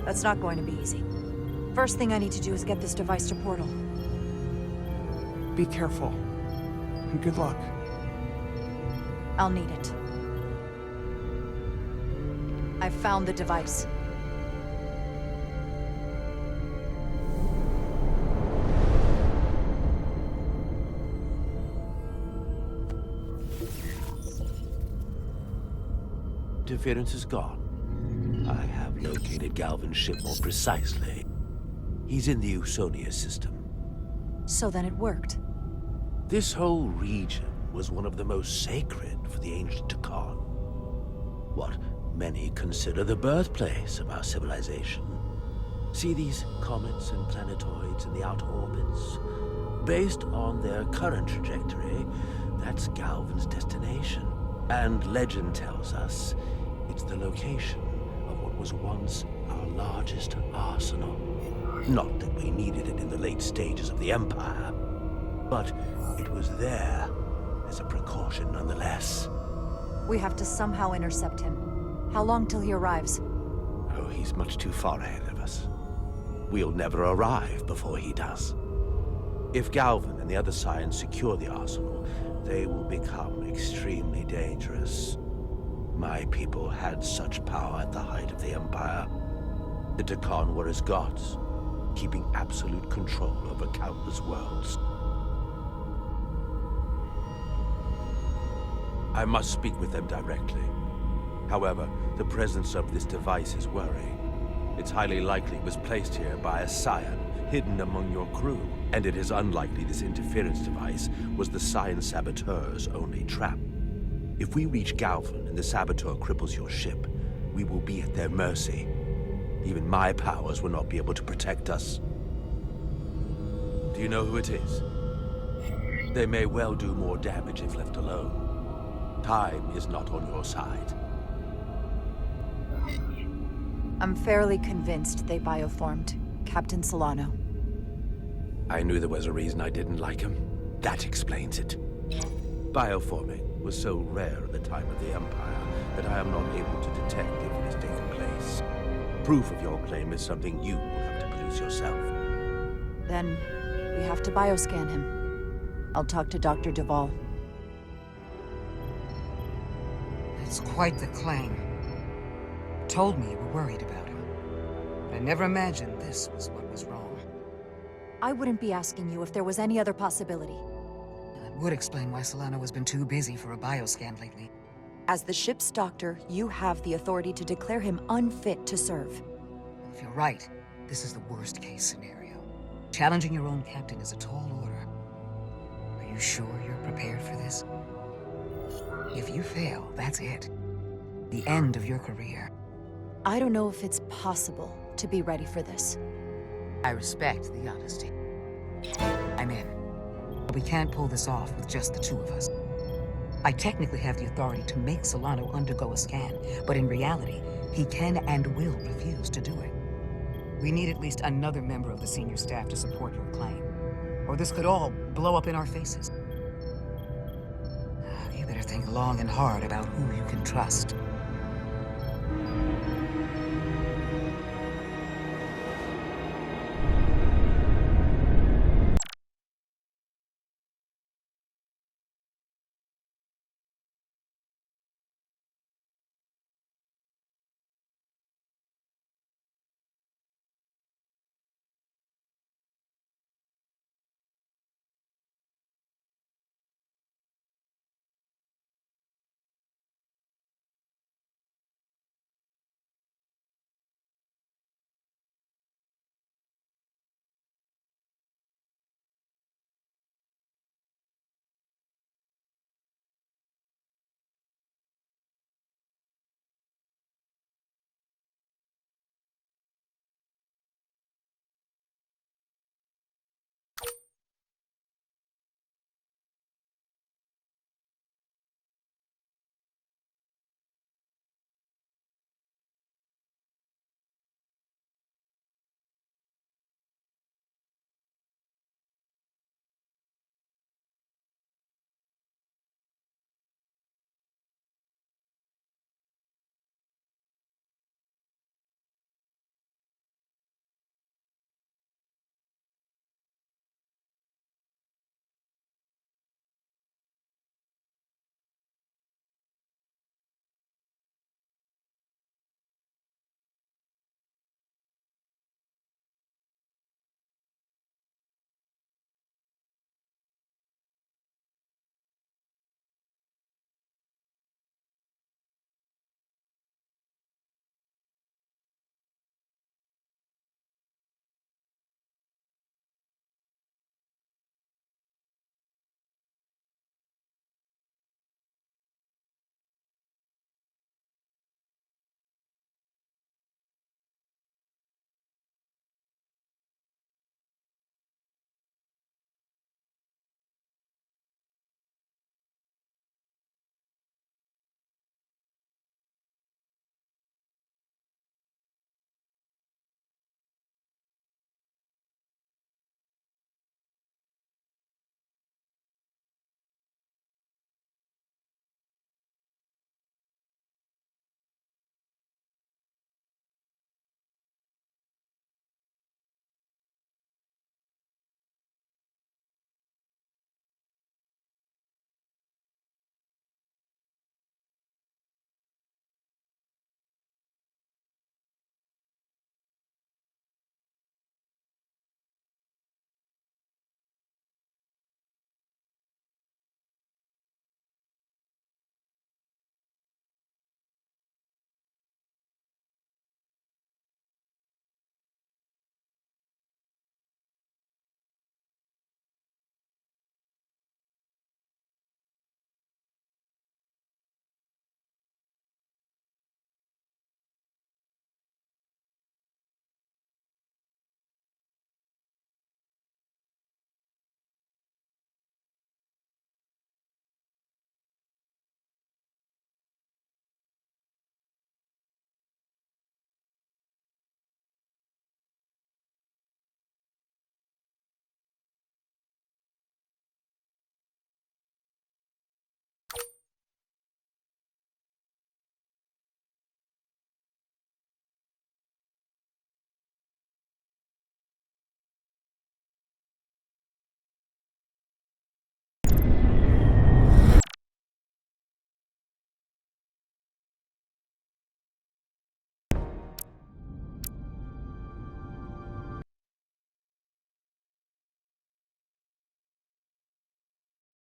[SPEAKER 6] That's not going to be easy. First thing I need to do is get this device to Portal.
[SPEAKER 4] Be careful. And good luck.
[SPEAKER 6] I'll need it. I've found the device.
[SPEAKER 12] Interference is gone. I have located Galvin's ship more precisely. He's in the Usonia system.
[SPEAKER 6] So then it worked.
[SPEAKER 12] This whole region was one of the most sacred for the ancient Tkon. What many consider the birthplace of our civilization. See these comets and planetoids in the outer orbits? Based on their current trajectory, that's Galvin's destination. And legend tells us it's the location of what was once our largest arsenal. Not that we needed it in the late stages of the Empire, but it was there as a precaution nonetheless.
[SPEAKER 6] We have to somehow intercept him. How long till he arrives?
[SPEAKER 12] Oh, he's much too far ahead of us. We'll never arrive before he does. If Galvin and the other Scions secure the arsenal, they will become extremely dangerous. My people had such power at the height of the Empire. The Tkon were as gods, keeping absolute control over countless worlds. I must speak with them directly. However, the presence of this device is worrying. It's highly likely it was placed here by a Scion, hidden among your crew. And it is unlikely this interference device was the Scion Saboteur's only trap. If we reach Galvin and the Saboteur cripples your ship, we will be at their mercy. Even my powers will not be able to protect us. Do you know who it is? They may well do more damage if left alone. Time is not on your side.
[SPEAKER 6] I'm fairly convinced they bioformed Captain Solano.
[SPEAKER 12] I knew there was a reason I didn't like him. That explains it. Bioforming was so rare at the time of the Empire that I am not able to detect if it has taken place. Proof of your claim is something you will have to produce yourself.
[SPEAKER 6] Then we have to bioscan him. I'll talk to Dr. Duval.
[SPEAKER 11] It's quite the claim. Told me you were worried about him. But I never imagined this was what was wrong.
[SPEAKER 6] I wouldn't be asking you if there was any other possibility.
[SPEAKER 11] That would explain why Solano has been too busy for a bioscan lately.
[SPEAKER 6] As the ship's doctor, you have the authority to declare him unfit to serve.
[SPEAKER 11] If you're right, this is the worst-case scenario. Challenging your own captain is a tall order. Are you sure you're prepared for this? If you fail, that's it. The end of your career.
[SPEAKER 6] I don't know if it's possible to be ready for this.
[SPEAKER 11] I respect the honesty. I'm in. But we can't pull this off with just the two of us. I technically have the authority to make Solano undergo a scan, but in reality, he can and will refuse to do it. We need at least another member of the senior staff to support your claim, or this could all blow up in our faces. You better think long and hard about who you can trust.